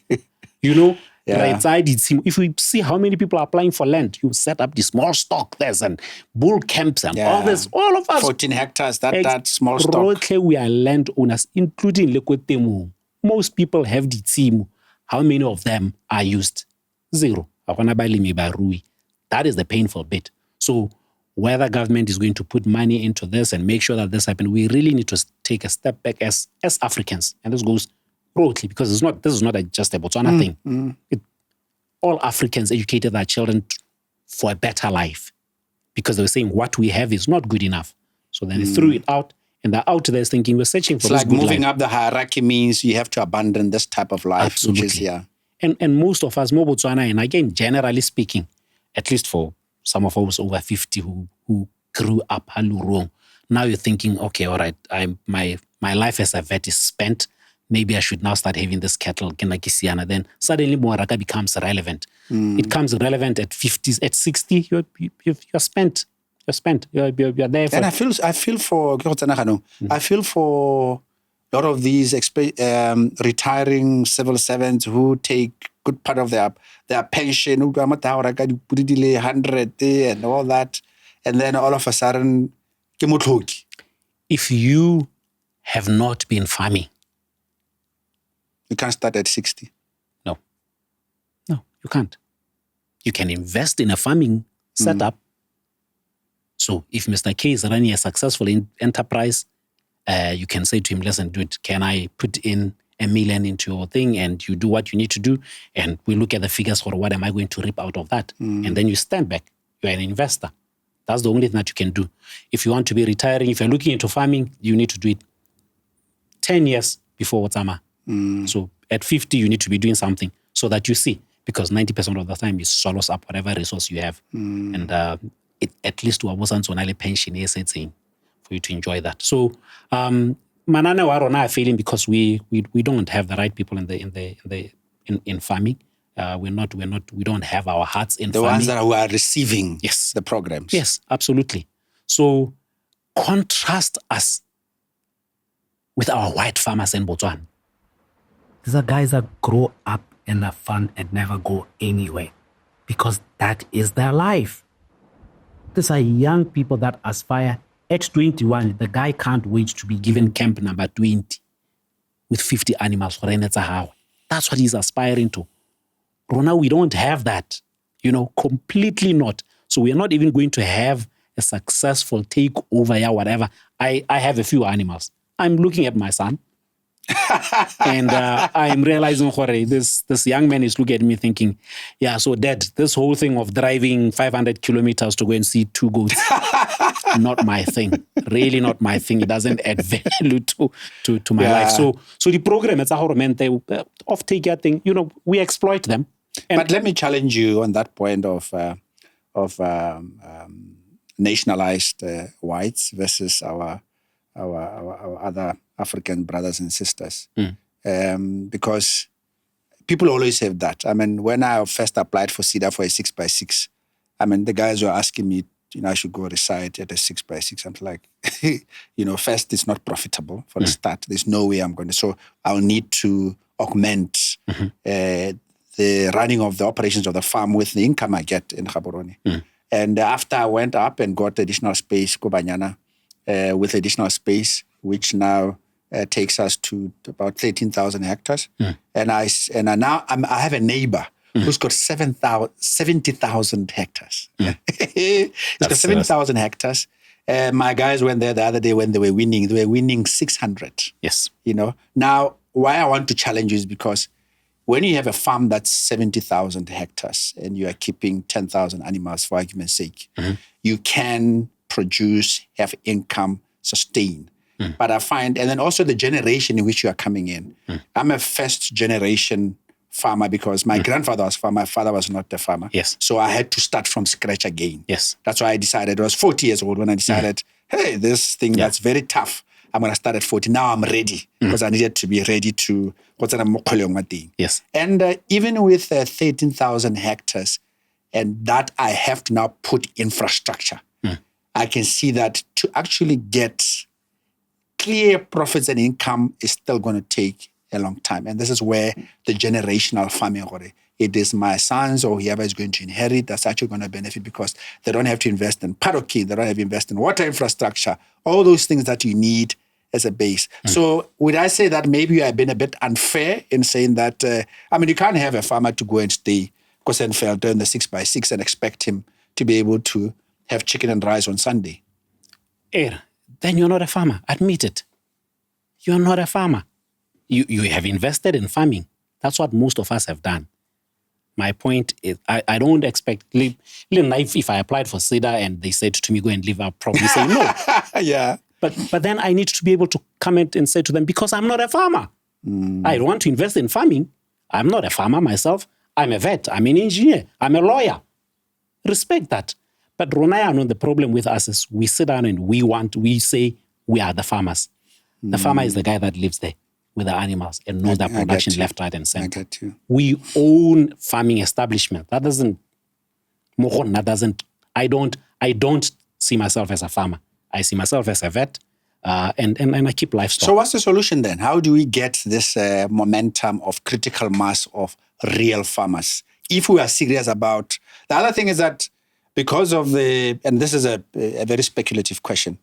[SPEAKER 1] If we see how many people are applying for land, you set up the small stock there's and bull camps and all this. All of us.
[SPEAKER 2] 14 hectares, that small stock.
[SPEAKER 1] We are land owners, including Lekwetemu. Most people have the tsimu. How many of them are used? Zero. That is the painful bit. So whether government is going to put money into this and make sure that this happens, we really need to take a step back as Africans. And this goes broadly, because this is not just a Botswana thing. All Africans educated their children for a better life because they were saying what we have is not good enough. So then they threw it out, and they're out there thinking we're searching for this good life.
[SPEAKER 2] It's like moving up the hierarchy means you have to abandon this type of life.
[SPEAKER 1] Absolutely.
[SPEAKER 2] Which is,
[SPEAKER 1] And most of us, more Botswana, and again, generally speaking, at least for some of us over 50 who grew up Halurong, now you're thinking, okay, all right, my life as a vet is spent. Maybe I should now start having this cattle, then suddenly Moaraka becomes relevant. It becomes relevant at 50, at 60, you're spent. You're spent. You're there for...
[SPEAKER 2] And I feel for a lot of these retiring civil servants who take good part of their pension, 100 and all that, and then all of a sudden,
[SPEAKER 1] if you have not been farming,
[SPEAKER 2] you can't start at 60.
[SPEAKER 1] No, you can't. You can invest in a farming setup. So if Mr. K is running a successful enterprise, you can say to him, listen, dude, can I put in $1 million into your thing and you do what you need to do? And we look at the figures for what am I going to reap out of that? And then you stand back. You're an investor. That's the only thing that you can do. If you want to be retiring, if you're looking into farming, you need to do it 10 years before Botswana. So at 50, you need to be doing something so that you see, because 90% of the time it swallows up whatever resource you have. And it at least to a pension for you to enjoy that. So Manana Warona are failing because we don't have the right people in farming. We don't have our hearts in
[SPEAKER 2] the
[SPEAKER 1] farming.
[SPEAKER 2] Ones that who are receiving the programs.
[SPEAKER 1] Yes, absolutely. So contrast us with our white farmers in Botswana.
[SPEAKER 4] These are guys that grow up in the fun and never go anywhere because that is their life. These are young people that aspire. At 21, the guy can't wait to be given camp number 20 with 50 animals for Renetzahawe. That's what he's aspiring to. Rona, we don't have that, completely not. So we are not even going to have a successful takeover, whatever. I have a few animals. I'm looking at my son. And I'm realizing, this young man is looking at me thinking, so Dad, this whole thing of driving 500 kilometers to go and see 2 goats, not my thing. Really not my thing. It doesn't add value to my life. So the program, it's a off-taker thing. We exploit them.
[SPEAKER 2] But let me challenge you on that point of nationalized whites versus our other African brothers and sisters. because people always have that. I mean, when I first applied for CEDA for a 6x6, I mean, the guys were asking me, I should go reside at a 6x6. I'm like, first, it's not profitable for the start. There's no way I'm going to. So I'll need to augment the running of the operations of the farm with the income I get in Gaborone. And after I went up and got additional space, Kobanyana, with additional space, which now takes us to about 13,000 hectares. And I have a neighbor who's got 70,000 hectares. He's got 70,000 hectares. My guys went there the other day when they were winning 600.
[SPEAKER 1] Yes.
[SPEAKER 2] Now, why I want to challenge you is because when you have a farm that's 70,000 hectares and you are keeping 10,000 animals, for argument's sake, you can produce, have income, sustain. But I find, and then also the generation in which you are coming in. I'm a first generation farmer because my grandfather was a farmer, my father was not a farmer.
[SPEAKER 1] Yes.
[SPEAKER 2] So I had to start from scratch again.
[SPEAKER 1] Yes.
[SPEAKER 2] That's why I decided, I was 40 years old when I decided, hey, this thing that's very tough, I'm going to start at 40. Now I'm ready because I needed to be ready to,
[SPEAKER 1] yes.
[SPEAKER 2] And even with 13,000 hectares, and that I have to now put infrastructure, I can see that to actually get clear profits and income is still going to take a long time. And this is where the generational farming, it is my sons or whoever is going to inherit that's actually going to benefit because they don't have to invest in paroquet, they don't have to invest in water infrastructure, all those things that you need as a base. So would I say that maybe you have been a bit unfair in saying that, you can't have a farmer to go and stay Kosenfelder in the 6x6 and expect him to be able to have chicken and rice on Sunday.
[SPEAKER 1] Then you're not a farmer. Admit it. You're not a farmer. You have invested in farming. That's what most of us have done. My point is, I don't expect, if I applied for CEDA and they said to me, go and live, I'll probably say no.
[SPEAKER 2] Yeah.
[SPEAKER 1] But then I need to be able to comment and say to them, because I'm not a farmer. I want to invest in farming. I'm not a farmer myself. I'm a vet. I'm an engineer. I'm a lawyer. Respect that. But Ronaya, the problem with us is we sit down and we say we are the farmers. The farmer is the guy that lives there with the animals and knows their production left, right, and center.
[SPEAKER 2] I get you.
[SPEAKER 1] We own farming establishment. I don't see myself as a farmer. I see myself as a vet, and I keep livestock.
[SPEAKER 2] So what's the solution then? How do we get this momentum of critical mass of real farmers? If we are serious about... The other thing is that because of and this is a very speculative question,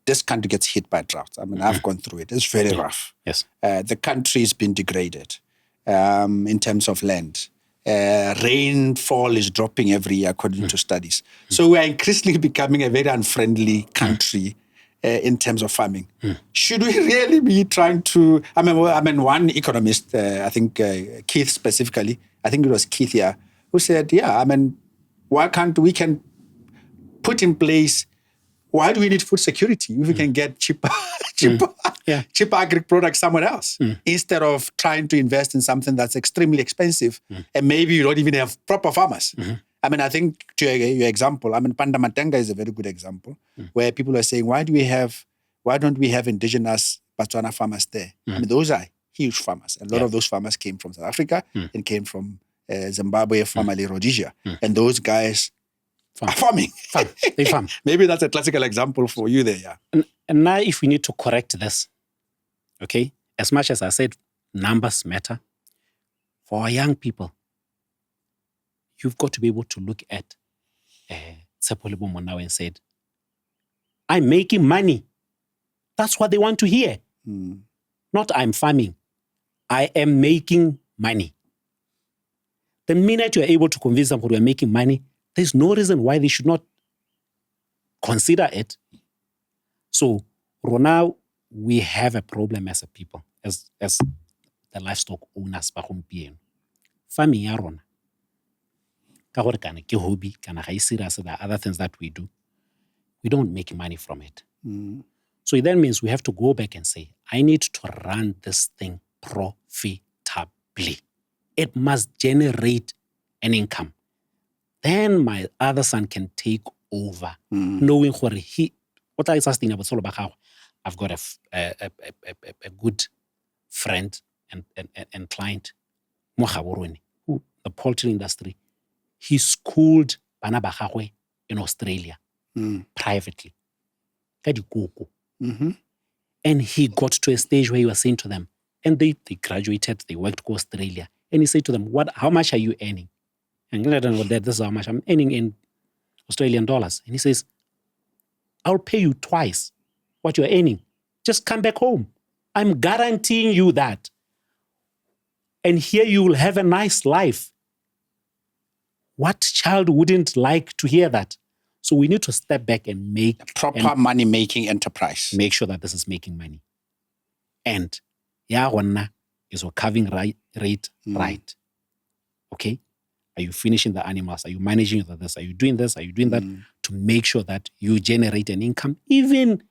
[SPEAKER 2] this country gets hit by droughts. I've gone through it. It's very rough.
[SPEAKER 1] Yes.
[SPEAKER 2] The country's been degraded in terms of land. Rainfall is dropping every year according to studies. So we are increasingly becoming a very unfriendly country in terms of farming. Should we really be trying to... one economist, I think Keith specifically, I think it was Keith here, who said, why can't we can put in place... Why do we need food security if we can get cheaper agric products somewhere else instead of trying to invest in something that's extremely expensive and maybe you don't even have proper farmers? I think to your example, Pandamatenga is a very good example where people are saying, why don't we have indigenous Botswana farmers there? Those are huge farmers. A lot of those farmers came from South Africa and came from Zimbabwe, formerly Rhodesia. And those guys are farming.
[SPEAKER 1] They farm.
[SPEAKER 2] Maybe that's a classical example for you there, yeah.
[SPEAKER 1] And now if we need to correct this, okay, as much as I said numbers matter, for our young people, you've got to be able to look at Tsepolibo Monao and said, I'm making money. That's what they want to hear. Not I'm farming. I am making money. The minute you're able to convince them that you're making money, there's no reason why they should not consider it. So, Rona, we have a problem as a people, as the livestock owners. Farming ya rona, ka gore kana ke hobby, kana ga serious, there are other things that we do. We don't make money from it. So it then means we have to go back and say, I need to run this thing profitably. It must generate an income. Then my other son can take over, knowing what I sustainable. I've got a good friend and client, mo Gaborone, who the poultry industry, he schooled bana ba gagwe in Australia privately. Ka dikoko. And he got to a stage where he was saying to them, and they graduated, they worked to Australia, and he said to them, how much are you earning? And I don't know, Dad, this is how much I'm earning in Australian dollars. And he says, I'll pay you twice what you're earning. Just come back home. I'm guaranteeing you that. And here you will have a nice life. What child wouldn't like to hear that? So we need to step back and make
[SPEAKER 2] a proper money-making enterprise.
[SPEAKER 1] Make sure that this is making money. And is a carving rate right. Okay? Are you finishing the animals? Are you managing this? Are you doing this? Are you doing that? To make sure that you generate an income. Even,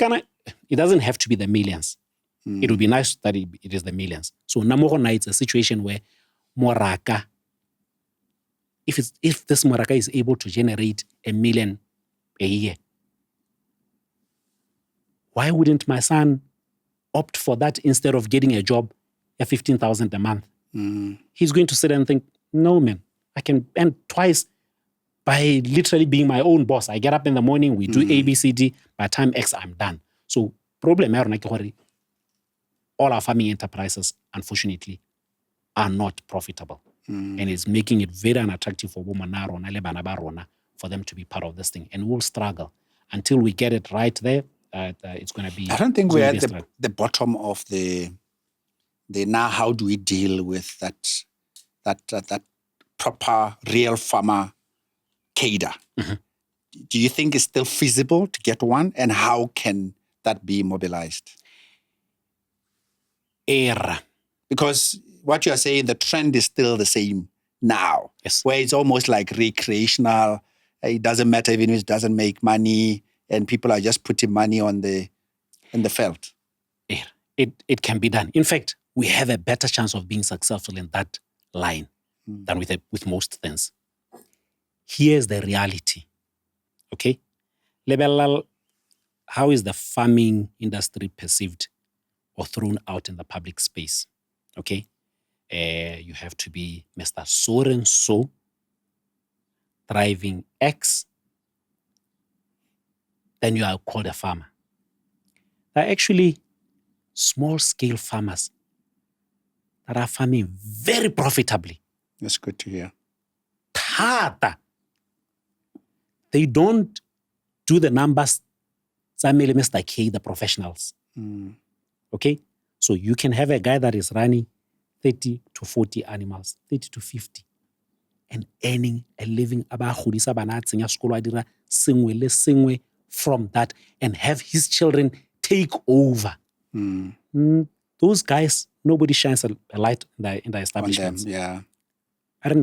[SPEAKER 1] it doesn't have to be the millions. It would be nice that it is the millions. So Namorona, it's a situation where Moraka, if this Moraka is able to generate $1 million a year, why wouldn't my son opt for that instead of getting a job at $15,000 a month? He's going to sit and think, no, man, I can earn twice by literally being my own boss. I get up in the morning, we do A, B, C, D. By time X, I'm done. So problem, all our farming enterprises, unfortunately, are not profitable. And it's making it very unattractive for women for them to be part of this thing. And we'll struggle. Until we get it right there, it's going to be...
[SPEAKER 2] I don't think we're at the bottom of the now how do we deal with that proper real farmer cadre. Do you think it's still feasible to get one? And how can that be mobilized? Because what you are saying, the trend is still the same now.
[SPEAKER 1] Yes.
[SPEAKER 2] Where it's almost like recreational. It doesn't matter even if it doesn't make money, and people are just putting money in the felt.
[SPEAKER 1] It can be done. In fact, we have a better chance of being successful in that line than with most things. Here's the reality. Okay? How is the farming industry perceived or thrown out in the public space? Okay? You have to be Mr. So-and-so, driving X, then you are called a farmer. There are actually small-scale farmers that are farming very profitably.
[SPEAKER 2] That's good to hear.
[SPEAKER 1] They don't do the numbers, Mr. K, the professionals. Okay? So you can have a guy that is running 30 to 40 animals, 30 to 50, and earning a living from that and have his children take over. Those guys, nobody shines a light in the establishments.
[SPEAKER 2] On them, yeah.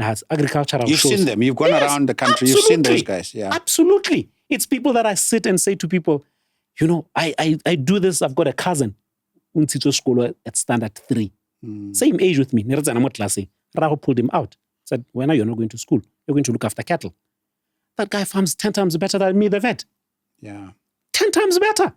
[SPEAKER 1] Has agricultural
[SPEAKER 2] You've
[SPEAKER 1] shows.
[SPEAKER 2] seen them. You've gone around the country.
[SPEAKER 1] Absolutely.
[SPEAKER 2] You've seen those guys. Yeah.
[SPEAKER 1] Absolutely. It's people that I sit and say to people, I do this. I've got a cousin at standard 3. Same age with me. Raho pulled him out. Said, when are you not going to school? You're going to look after cattle. That guy farms 10 times better than me, the vet.
[SPEAKER 2] Yeah.
[SPEAKER 1] 10 times better.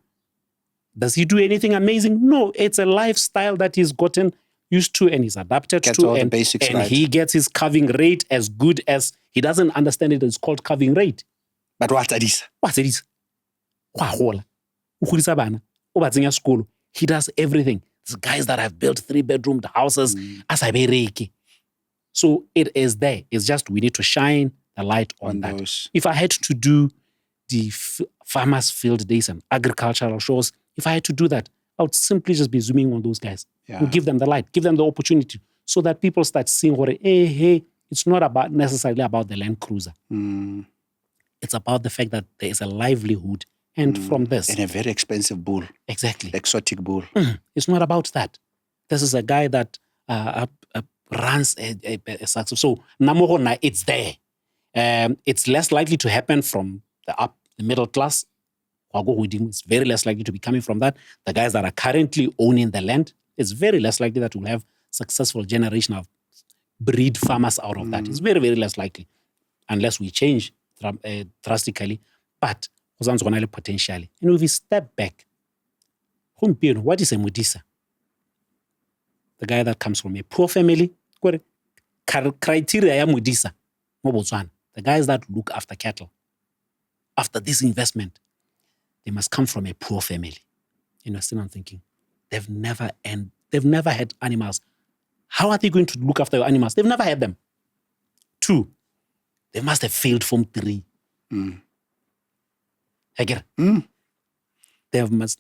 [SPEAKER 1] Does he do anything amazing? No, it's a lifestyle that he's gotten used to and he's adapted
[SPEAKER 2] Gets
[SPEAKER 1] to.
[SPEAKER 2] all
[SPEAKER 1] And,
[SPEAKER 2] the basics
[SPEAKER 1] and
[SPEAKER 2] right.
[SPEAKER 1] he gets his carving rate as good as, he doesn't understand it, it's called carving rate.
[SPEAKER 2] But what's this?
[SPEAKER 1] What's it? He does everything. There's guys that have built 3-bedroom houses as a bereki. So it is there. It's just we need to shine the light on that.
[SPEAKER 2] Those.
[SPEAKER 1] If I had to do the farmers' field days and agricultural shows, if I had to do that, I would simply just be zooming on those guys.
[SPEAKER 2] Yeah.
[SPEAKER 1] We'll give them the light, give them the opportunity so that people start seeing, hey, it's not necessarily about the Land Cruiser. It's about the fact that there is a livelihood. And from this.
[SPEAKER 2] And a very expensive bull.
[SPEAKER 1] Exactly.
[SPEAKER 2] Exotic bull.
[SPEAKER 1] It's not about that. This is a guy that runs a success. So, Namorona, it's there. It's less likely to happen from the middle class. It's very less likely to be coming from that. The guys that are currently owning the land, it's very less likely that we'll have successful generation of breed farmers out of that. It's very, very less likely. Unless we change drastically. But potentially. And if we step back, what is a Modisa? the guy that comes from a poor family, criteria ya Modisa, mo Botswana, the guys that look after cattle, after this investment, they must come from a poor family. Still I'm thinking, they've never had animals. How are they going to look after your animals? They've never had them. 2, they must have failed from 3. I get it. They must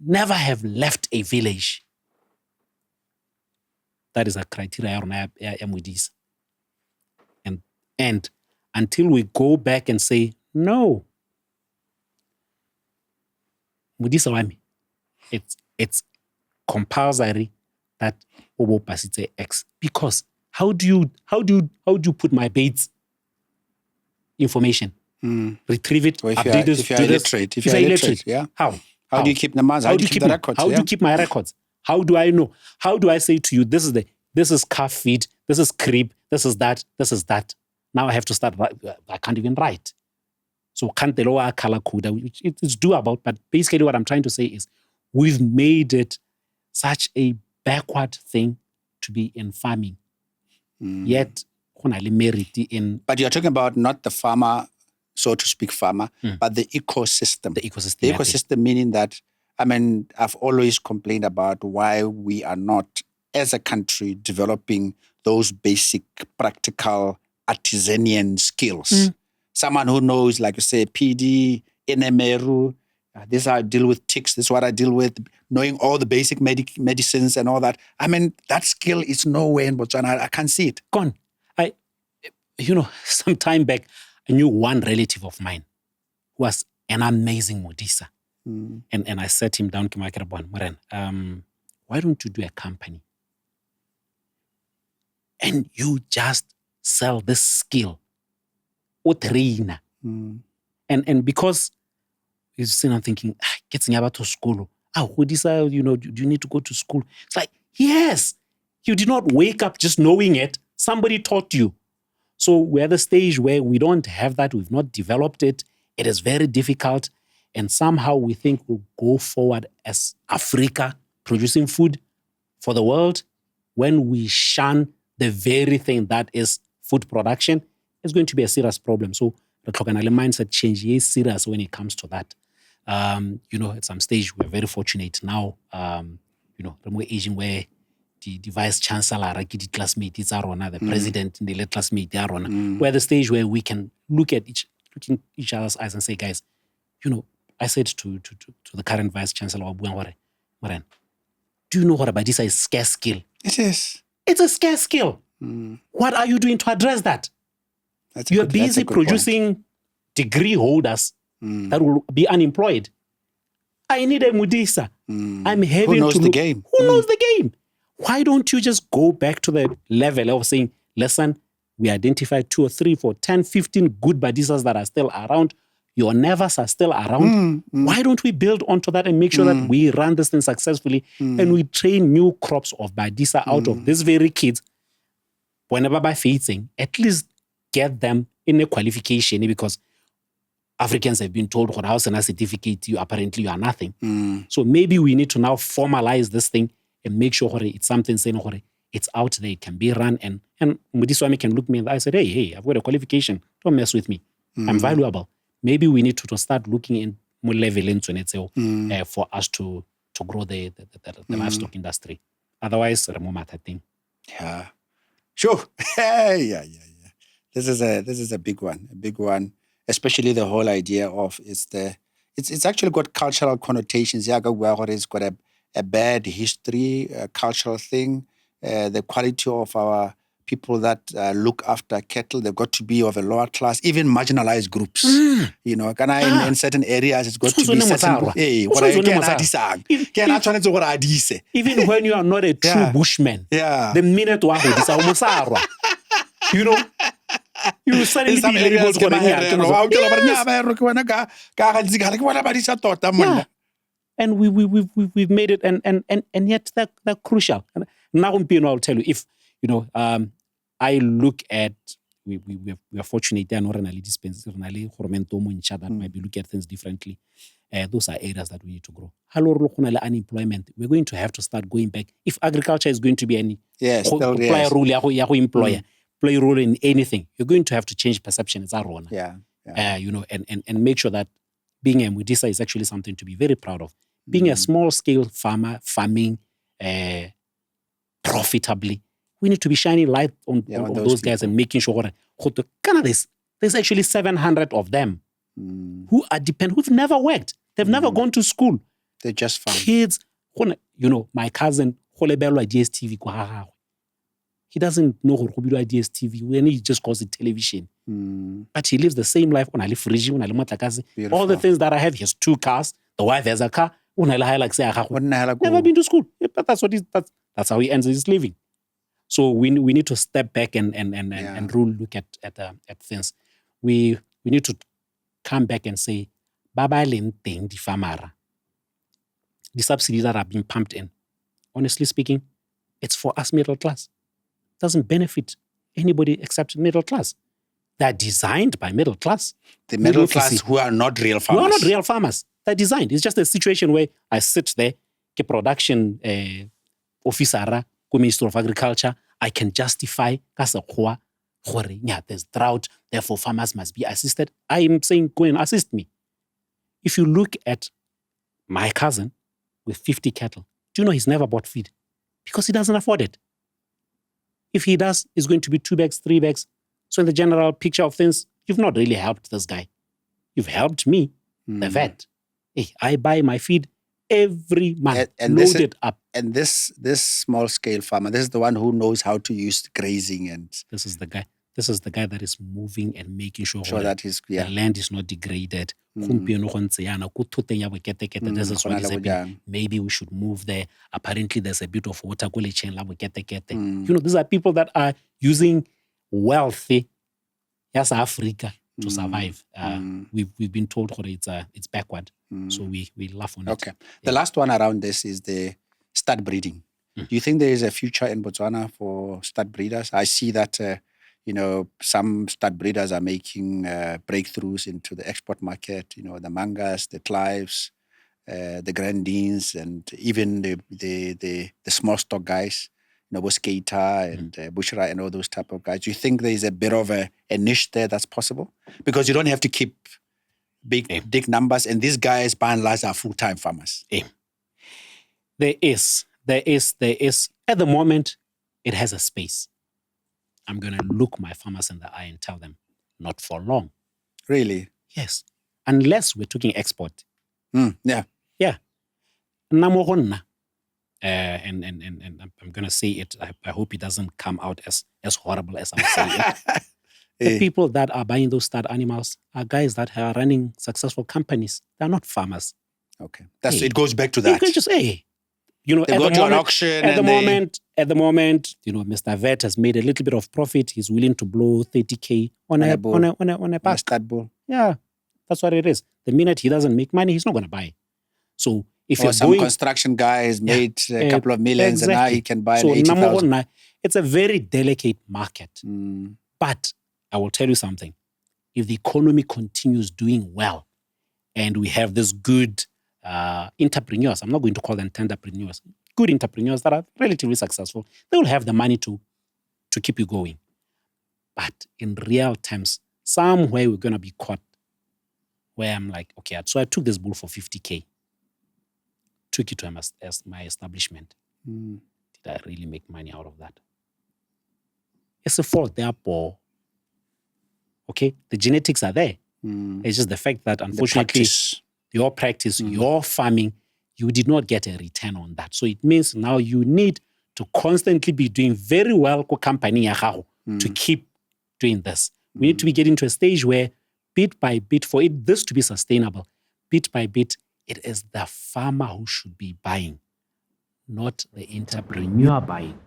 [SPEAKER 1] never have left a village. That is a criteria ya Modisa. And until we go back and say, no, Modisa wami, it's compulsory that Obo Pasite X. Because how do you put my baits information? Retrieve it,
[SPEAKER 2] or
[SPEAKER 1] update this,
[SPEAKER 2] if you're illiterate, yeah. How do you keep the mass? How do you keep the records?
[SPEAKER 1] How do you keep my records? How do I know? How do I say to you, this is calf feed, this is crib, this is that. Now I have to start, I can't even write. So can't the lower color code, it's doable, but basically what I'm trying to say is we've made it such a backward thing to be in farming. Yet,
[SPEAKER 2] but you're talking about not the farmer, so to speak, farmer, but the ecosystem. The ecosystem meaning that, I've always complained about why we are not, as a country, developing those basic, practical, artisanian skills. Someone who knows, like you say, PD, NMRU, this is how I deal with ticks, this is what I deal with, knowing all the basic medicines and all that. That skill is nowhere in Botswana. I can't see it.
[SPEAKER 1] Gone. Some time back, I knew one relative of mine who was an amazing Modisa. And I sat him down, why don't you do a company? And you just sell this skill. And because I'm thinking, getting about to school. Modisa, do you need to go to school? It's like, yes, you did not wake up just knowing it. Somebody taught you. So we're at the stage where we don't have that. We've not developed it. It is very difficult. And somehow we think we'll go forward as Africa producing food for the world when we shun the very thing that is food production. It's going to be a serious problem. So the mindset change is serious when it comes to that. At some stage, we're very fortunate now, we're aging where the vice chancellor, the classmate, the president, the classmate, we're at the stage where we can look at each other's eyes and say, guys, I said to the current vice chancellor, Moran, do you know what Badisa is scarce skill?
[SPEAKER 2] It is.
[SPEAKER 1] It's a scarce skill. What are you doing to address that? You're busy producing degree holders that will be unemployed. I need a Modisa. I'm having
[SPEAKER 2] Who knows
[SPEAKER 1] to
[SPEAKER 2] the game?
[SPEAKER 1] Who knows the game? Why don't you just go back to the level of saying, listen, we identified 2 or 3, 4, 10, 15 good Badisas that are still around. Your nevers are still around. Why don't we build onto that and make sure that we run this thing successfully and we train new crops of Badisa out of these very kids? Whenever by feeding, at least get them in a qualification, because Africans have been told, house and a certificate, you are nothing. So maybe we need to now formalize this thing and make sure it's something saying it's out there, it can be run. And Modisa can look me in the eye and say, hey, I've got a qualification. Don't mess with me. I'm valuable. Maybe we need to start looking in more level into it for us to grow the livestock industry. Otherwise, I think.
[SPEAKER 2] Yeah. Sure. Yeah. This is a big one, especially the whole idea of it's actually got cultural connotations. Yeah, it's got a bad history, a cultural thing. The quality of our people that look after cattle, they've got to be of a lower class, even marginalized groups. In certain areas, it's got to be certain.
[SPEAKER 1] Even when you are not a true bushman, the minute you suddenly be able to and we've made it, and yet they're crucial. And now I'll tell you, if I look at we are fortunate there are not that might be looking at things differently. those are areas that we need to grow. Unemployment, we're going to have to start going back. If agriculture is going to be any play a role in anything, you're going to have to change perception. It's our and make sure that being a Badisa is actually something to be very proud of. Being a small-scale farmer, farming profitably, we need to be shining light on those guys and making sure there's actually 700 of them who are who've never worked. They've never gone to school.
[SPEAKER 2] They're just farm.
[SPEAKER 1] Kids, my cousin, DSTV. He doesn't know how to do DSTV when he just calls it television. But he lives the same life. All the things that I have, he has 2 cars. The wife has a car. Never been to school. But that's how he ends his living. So we need to step back and look at things. We need to come back and say, Baba Lenteng di Famara. The subsidies that are being pumped in, honestly speaking, it's for us middle class. It doesn't benefit anybody except middle class. They're designed by middle class.
[SPEAKER 2] The middle class who are not real farmers.
[SPEAKER 1] Who are not real farmers. They're designed. It's just a situation where I sit there, the production officer, Minister of Agriculture, I can justify there's drought, therefore farmers must be assisted. I am saying, go and assist me. If you look at my cousin with 50 cattle, do you know he's never bought feed? Because he doesn't afford it. If he does, it's going to be 2 bags, 3 bags. So in the general picture of things, you've not really helped this guy. You've helped me, the vet. Hey, I buy my feed every month, loaded up.
[SPEAKER 2] And this small-scale farmer, this is the one who knows how to use grazing. And
[SPEAKER 1] this is the guy. This is the guy that is moving and making sure that
[SPEAKER 2] the
[SPEAKER 1] land is not degraded. This is what is happening. Maybe we should move there. Apparently, there's a bit of water. These are people that are using wealthy Africa to survive. We've been told it's backward. So we laugh on it.
[SPEAKER 2] Okay. The last one around this is the stud breeding. Do you think there is a future in Botswana for stud breeders? I see that some stud breeders are making breakthroughs into the export market. The Mangas, the Clives, the Grandines, and even the small stock guys. Skater and Bushra and all those type of guys. Do you think there is a bit of a niche there that's possible? Because you don't have to keep big numbers, and these guys, by and large, are full-time farmers.
[SPEAKER 1] There is. At the moment, it has a space. I'm going to look my farmers in the eye and tell them, not for long.
[SPEAKER 2] Really?
[SPEAKER 1] Yes. Unless we're talking export.
[SPEAKER 2] Yeah.
[SPEAKER 1] And I'm going to say it. I hope it doesn't come out as horrible as I'm saying it. The people that are buying those stud animals are guys that are running successful companies. They're not farmers.
[SPEAKER 2] Okay. It goes back to that.
[SPEAKER 1] You can just say,
[SPEAKER 2] they go to an auction
[SPEAKER 1] at the moment, Mr. Vet has made a little bit of profit. He's willing to blow 30K on a pack.
[SPEAKER 2] Stud bull.
[SPEAKER 1] Yeah. That's what it is. The minute he doesn't make money, he's not going to buy. So if
[SPEAKER 2] some construction guy has made a couple of millions and now he can buy an 80,000.
[SPEAKER 1] It's a very delicate market. But I will tell you something. If the economy continues doing well and we have this good entrepreneurs, I'm not going to call them tenderpreneurs, good entrepreneurs that are relatively successful, they will have the money to keep you going. But in real terms, somewhere we're going to be caught where I'm like, okay, so I took this bull for 50K. Took it to my establishment. Did I really make money out of that? It's a fault. They are poor. Okay? The genetics are there. It's just the fact that, unfortunately, your practice, your farming, you did not get a return on that. So it means now you need to constantly be doing very well company to keep doing this. We need to be getting to a stage where, bit by bit, for this to be sustainable, bit by bit, it is the farmer who should be buying, not the entrepreneur buying.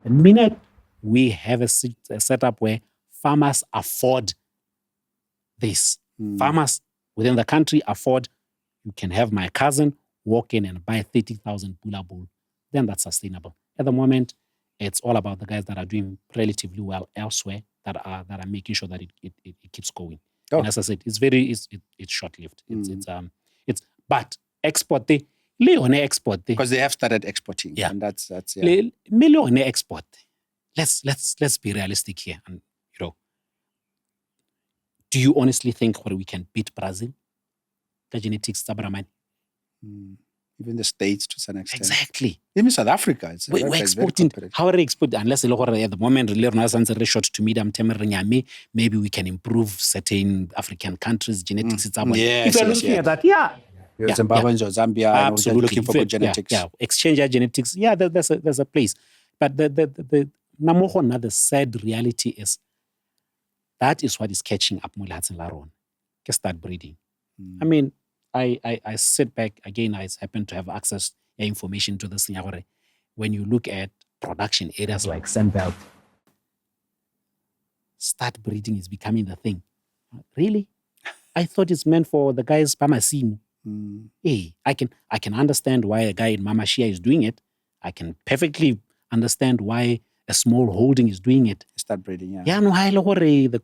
[SPEAKER 1] The minute we have a setup where farmers afford this, farmers within the country afford, you can have my cousin walk in and buy 30,000 Bula bull, then that's sustainable. At the moment, it's all about the guys that are doing relatively well elsewhere, that are making sure that it keeps going. And as I said, it's short-lived. But export, export.
[SPEAKER 2] Because they have started exporting.
[SPEAKER 1] Yeah.
[SPEAKER 2] And that's
[SPEAKER 1] Million export. Let's be realistic here. And do you honestly think we can beat Brazil? The genetics,
[SPEAKER 2] even the States to some extent.
[SPEAKER 1] Exactly.
[SPEAKER 2] Even South Africa.
[SPEAKER 1] We're exporting. How are we exporting? Unless at the moment, really short to medium term, maybe we can improve certain African countries' genetics.
[SPEAKER 2] Yes,
[SPEAKER 1] if you're looking at that,
[SPEAKER 2] Zimbabweans or Zambia,
[SPEAKER 1] absolutely
[SPEAKER 2] looking for good genetics.
[SPEAKER 1] Exchange our genetics. Yeah, there's a place. But the sad reality is that is what is catching up Mulatz and Laron. Can start breeding. I mean, I sit back again. I happen to have access to information to this thing. When you look at production areas like Sunbelt, start breeding is becoming the thing. Really? I thought it's meant for the guys Pamasim. Hey, I can understand why a guy in Mama Shia is doing it. I can perfectly understand why a small holding is doing it.
[SPEAKER 2] Start breeding,
[SPEAKER 1] Yeah, no, the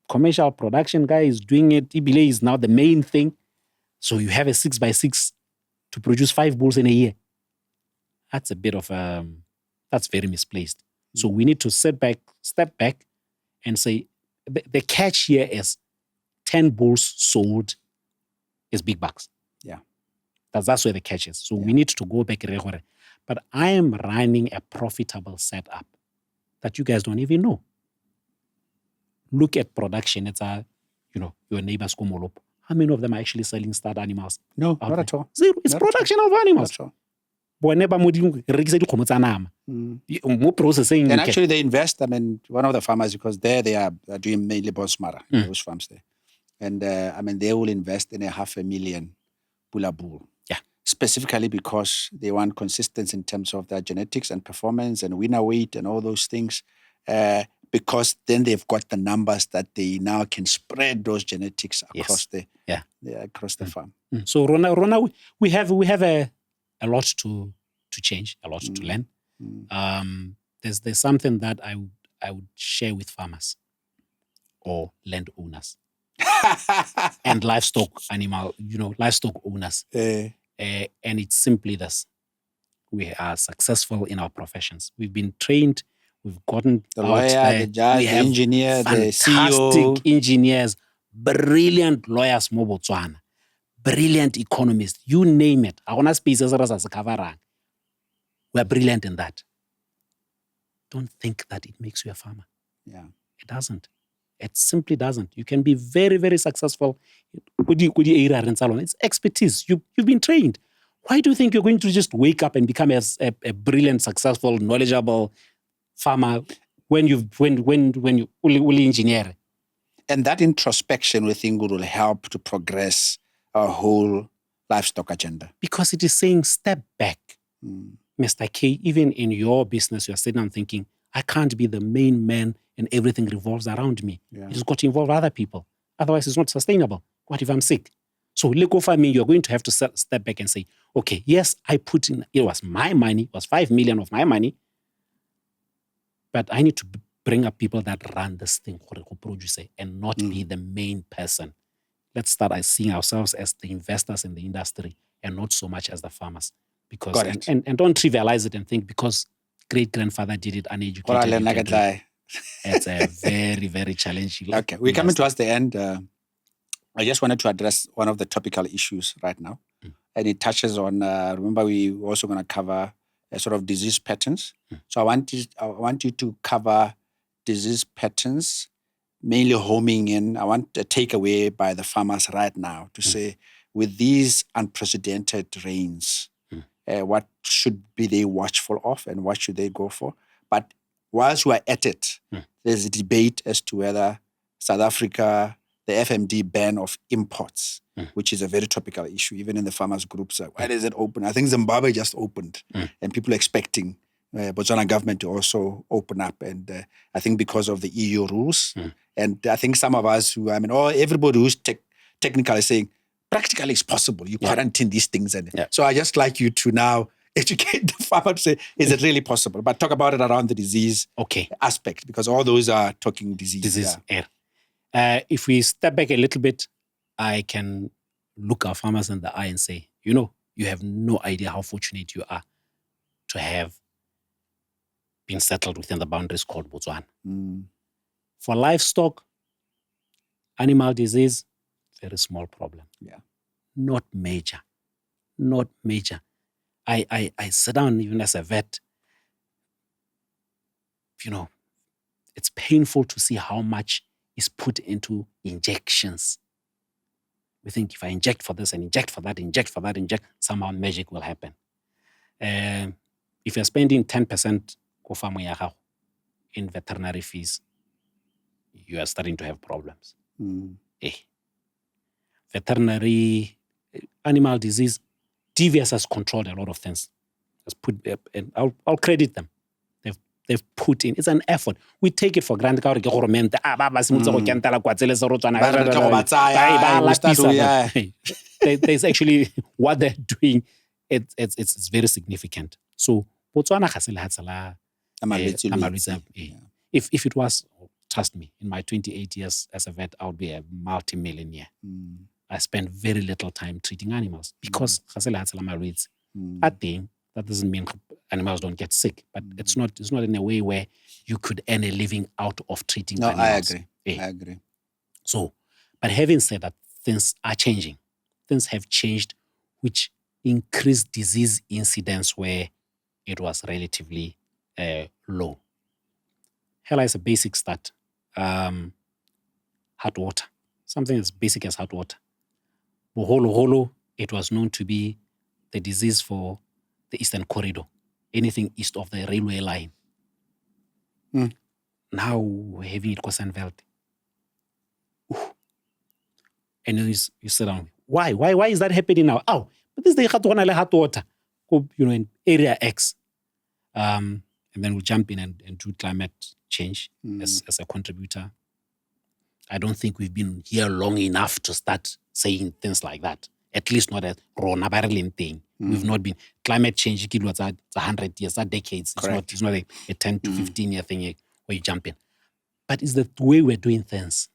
[SPEAKER 1] commercial production guy is doing it. Ibile is now the main thing. So you have a 6x6 to produce 5 bulls in a year. That's a bit of that's very misplaced. So we need to step back and say the catch here is 10 bulls sold is big bucks.
[SPEAKER 2] Yeah.
[SPEAKER 1] That's where the catch is. So we need to go back. But I am running a profitable setup that you guys don't even know. Look at production. It's your neighbors Komolop. How many of them are actually selling stud animals?
[SPEAKER 2] No, not at all.
[SPEAKER 1] Zero. It's production of animals. Processing.
[SPEAKER 2] And actually they invest. I mean, one of the farmers, because there they are doing mainly Botswana, those farms there. And they will invest in 500,000 Bula bull.
[SPEAKER 1] Yeah.
[SPEAKER 2] Specifically because they want consistency in terms of their genetics and performance and winner weight and all those things. Because then they've got the numbers that they now can spread those genetics across across the farm.
[SPEAKER 1] So Rona, we have a lot to change, a lot to learn. There's something that I would share with farmers or landowners and livestock owners. And it's simply this: we are successful in our professions. We've been trained. We've gotten
[SPEAKER 2] the lawyer, the judge, the engineer, the CEO.
[SPEAKER 1] Fantastic engineers, brilliant lawyers, Botswana, brilliant economists, you name it. We're brilliant in that. Don't think that it makes you a farmer.
[SPEAKER 2] Yeah.
[SPEAKER 1] It doesn't. It simply doesn't. You can be very, very successful. It's expertise. You've been trained. Why do you think you're going to just wake up and become a brilliant, successful, knowledgeable farmer when you only engineer?
[SPEAKER 2] And that introspection we think will help to progress our whole livestock agenda.
[SPEAKER 1] Because it is saying step back. Mr. K, even in your business, you're sitting and thinking, I can't be the main man and everything revolves around me.
[SPEAKER 2] Yeah.
[SPEAKER 1] It's got to involve other people. Otherwise, it's not sustainable. What if I'm sick? So legal farming, you're going to have to step back and say, okay, yes, I put in, it was my money, it was 5 million of my money, but I need to bring up people that run this thing who produce it and not be the main person. Let's start by seeing ourselves as the investors in the industry and not so much as the farmers. Because and don't trivialize it and think because great-grandfather did it uneducated. It's a very, very challenging.
[SPEAKER 2] Okay, we're coming towards the end. I just wanted to address one of the topical issues right now. And it touches on, remember we're also going to cover sort of disease patterns. So I want you to cover disease patterns, mainly homing in. I want a takeaway by the farmers right now to say, with these unprecedented rains, what should be they watchful of and what should they go for? But whilst we are at it, there's a debate as to whether South Africa, the FMD ban of imports, which is a very topical issue, even in the farmers' groups. Why does it open? I think Zimbabwe just opened and people are expecting Botswana government to also open up. And I think because of the EU rules. And I think some of us who, everybody who's technically saying, practically it's possible. You quarantine these things. So I just like you to now educate the farmer to say, is it really possible? But talk about it around the disease aspect, because all those are talking disease.
[SPEAKER 1] If we step back a little bit, I can look our farmers in the eye and say, you have no idea how fortunate you are to have been settled within the boundaries called Botswana. For livestock, animal disease, very small problem.
[SPEAKER 2] Yeah.
[SPEAKER 1] Not major. I sit down even as a vet, it's painful to see how much is put into injections. We think if I inject for this and inject for that, somehow magic will happen. If you're spending 10% in veterinary fees, you are starting to have problems. Veterinary animal disease, TVS has controlled a lot of things. And I'll credit them. They've put in. It's an effort. We take it for granted. There's actually what they're doing. It's very significant. So Botswana if it was, trust me, in my 28 years as a vet, I would be a multi-millionaire. I spend very little time treating animals because I think that doesn't mean animals don't get sick, but it's not in a way where you could earn a living out of treating animals.
[SPEAKER 2] I agree.
[SPEAKER 1] So, but having said that, things are changing. Things have changed, which increased disease incidence where it was relatively low. Hell is a basic start. Hot water. Something as basic as hot water. Boholo, it was known to be the disease for the Eastern Corridor. Anything east of the railway line. Now we're having it Kosanveld. And you sit down. Why is that happening now? Oh, but this is the hot water. In area X. And then we'll jump in and do climate change as a contributor. I don't think we've been here long enough to start saying things like that. At least not a Rona Berlin thing. We've not been. Climate change, it was 100 years, decades. It's not a 10 to 15 year thing where you jump in. But it's the way we're doing things.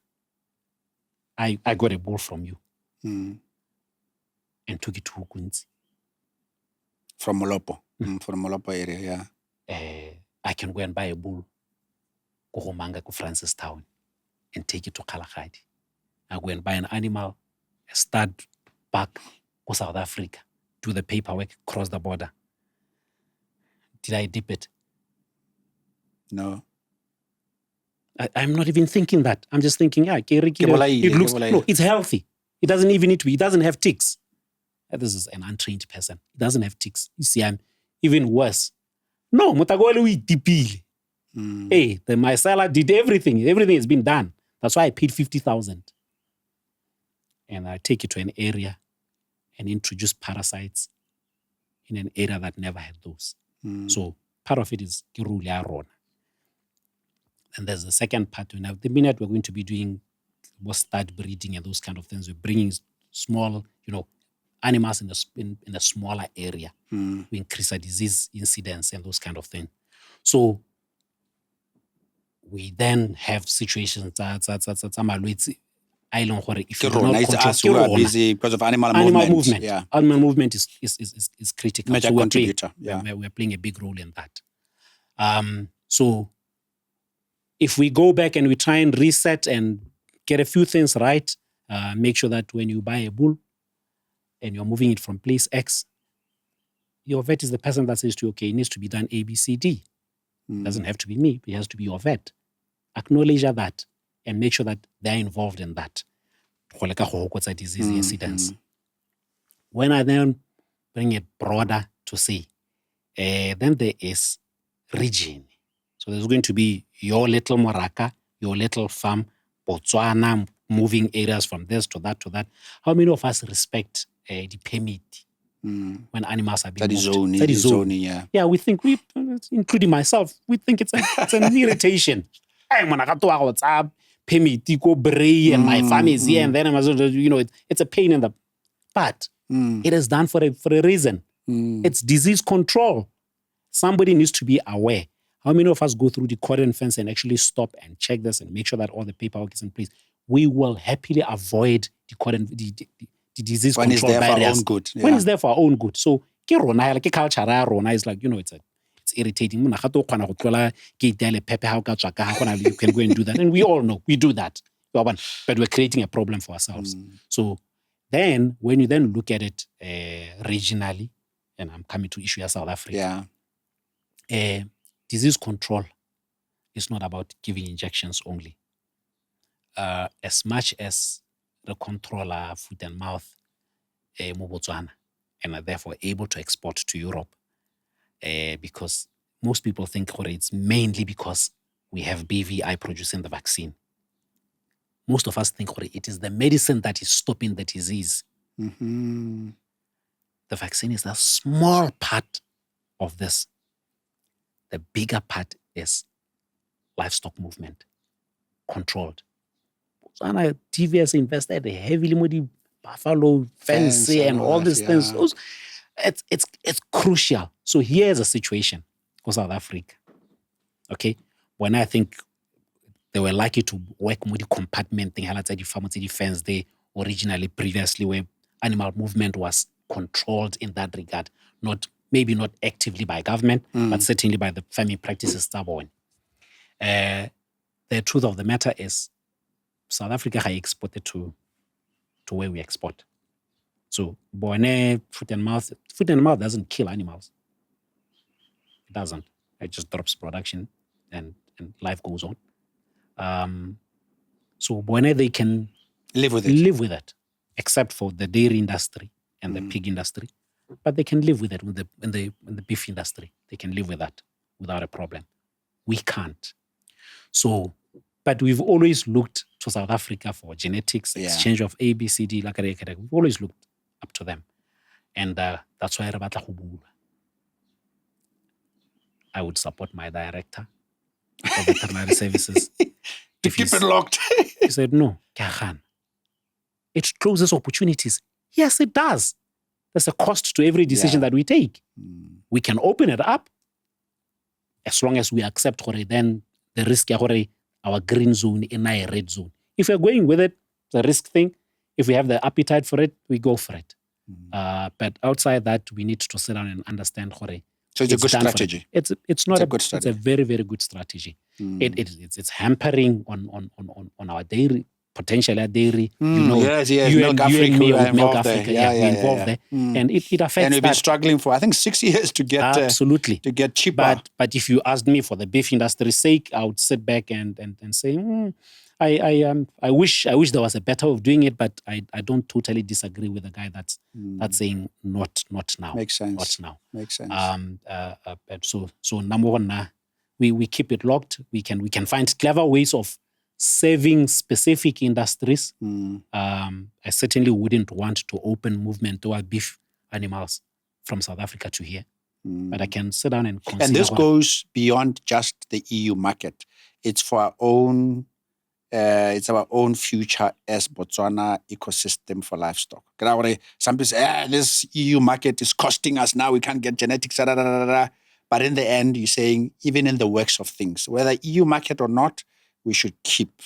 [SPEAKER 1] I got a bull from you and took it to Hukunzi.
[SPEAKER 2] From Molopo. From Molopo area,
[SPEAKER 1] yeah. I can go and buy a bull, go Homanga to Francistown, and take it to Kalahari. I go and buy an animal, a stud back to South Africa, do the paperwork, cross the border. Did I dip it?
[SPEAKER 2] No.
[SPEAKER 1] I'm not even thinking that. I'm just thinking, it's healthy. It doesn't even need to be. It doesn't have ticks. This is an untrained person. It doesn't have ticks. You see, I'm even worse. No, Mutagole we dipile. Hey, the mycella did everything. Everything has been done. That's why I paid 50,000. And I take it to an area and introduce parasites in an area that never had those. So part of it is Kirulia Rona. And there's the second part. Now, the minute we're going to be doing stud breeding and those kind of things, we're bringing small, animals in a smaller area. We increase our disease incidence and those kind of things. So we then have situations that if you do not control,
[SPEAKER 2] busy because of animal movement. Yeah.
[SPEAKER 1] Animal movement is critical.
[SPEAKER 2] Major contributor.
[SPEAKER 1] We're playing a big role in that. So if we go back and we try and reset and get a few things right, make sure that when you buy a bull and you're moving it from place X, your vet is the person that says to you, okay, it needs to be done A, B, C, D. It doesn't have to be me. It has to be your vet. Acknowledge that and make sure that they're involved in that. Disease incidence. When I then bring it broader to see, then there is region. So there's going to be your little Moraka, your little farm, Botswana, moving areas from this to that to that. How many of us respect the permit when animals are being moved?
[SPEAKER 2] That is zoning, yeah.
[SPEAKER 1] Yeah, we think, including myself, we think it's an irritation. Permit, go bray, and my farm is here, and then it's a pain in the. But it is done for a reason. It's disease control. Somebody needs to be aware. How many of us go through the cordon fence and actually stop and check this and make sure that all the paperwork is in place? We will happily avoid the the disease
[SPEAKER 2] when
[SPEAKER 1] control
[SPEAKER 2] it's there
[SPEAKER 1] barriers.
[SPEAKER 2] for our own good.
[SPEAKER 1] When it's there for our own good. So ke rona, like culture ya rona is like, it's irritating. You can go and do that. And we all know we do that. But we're creating a problem for ourselves. So then when you then look at it regionally, and I'm coming to issue of South Africa, disease control is not about giving injections only. As much as the controller foot and mouth Botswana, and are therefore able to export to Europe, because most people think it's mainly because we have BVI producing the vaccine. Most of us think it is the medicine that is stopping the disease.
[SPEAKER 2] Mm-hmm.
[SPEAKER 1] The vaccine is a small part of this. The bigger part is livestock movement, controlled. Botswana TV has invested heavily in the buffalo fence and all these things. It's crucial. So here's a situation for South Africa. Okay, when I think they were likely to work with the compartment thing, the farm fence they originally previously where animal movement was controlled in that regard, maybe not actively by government, but certainly by the farming practices. The truth of the matter is South Africa has exported to where we export. So foot and mouth doesn't kill animals. It doesn't. It just drops production and life goes on. So they can
[SPEAKER 2] live with
[SPEAKER 1] it, except for the dairy industry and the pig industry. But they can live with it in the beef industry. They can live with that without a problem. We can't. So, but we've always looked to South Africa for genetics, exchange of A, B, C, D. We've always looked up to them. And that's why I would support my director of veterinary services.
[SPEAKER 2] To keep it locked.
[SPEAKER 1] He said, no, it closes opportunities. Yes, it does. There's a cost to every decision that we take. We can open it up as long as we accept then the risk our green zone in a red zone. If we're going with it, the risk thing, if we have the appetite for it, we go for it. But outside that, we need to sit down and understand. So
[SPEAKER 2] it's a good strategy.
[SPEAKER 1] It's not a good strategy. It's a very, very good strategy. It's hampering on our dairy, potentially dairy.
[SPEAKER 2] Yes, Milk Africa, we are involved there.
[SPEAKER 1] There. And it affects
[SPEAKER 2] and we've been struggling for, I think, 6 years to get
[SPEAKER 1] absolutely
[SPEAKER 2] to get cheaper.
[SPEAKER 1] But if you asked me for the beef industry's sake, I would sit back and say, I wish there was a better way of doing it, but I don't totally disagree with the guy that's saying not now.
[SPEAKER 2] Makes sense.
[SPEAKER 1] Not now.
[SPEAKER 2] Makes sense.
[SPEAKER 1] So number one, we keep it locked. We can find clever ways of serving specific industries. I certainly wouldn't want to open movement toward beef animals from South Africa to here. But I can sit down and consider.
[SPEAKER 2] And this goes beyond just the EU market. It's for our own. It's our own future as Botswana ecosystem for livestock. Some people say, this EU market is costing us now. We can't get genetics. But in the end, you're saying, even in the works of things, whether EU market or not, we should keep.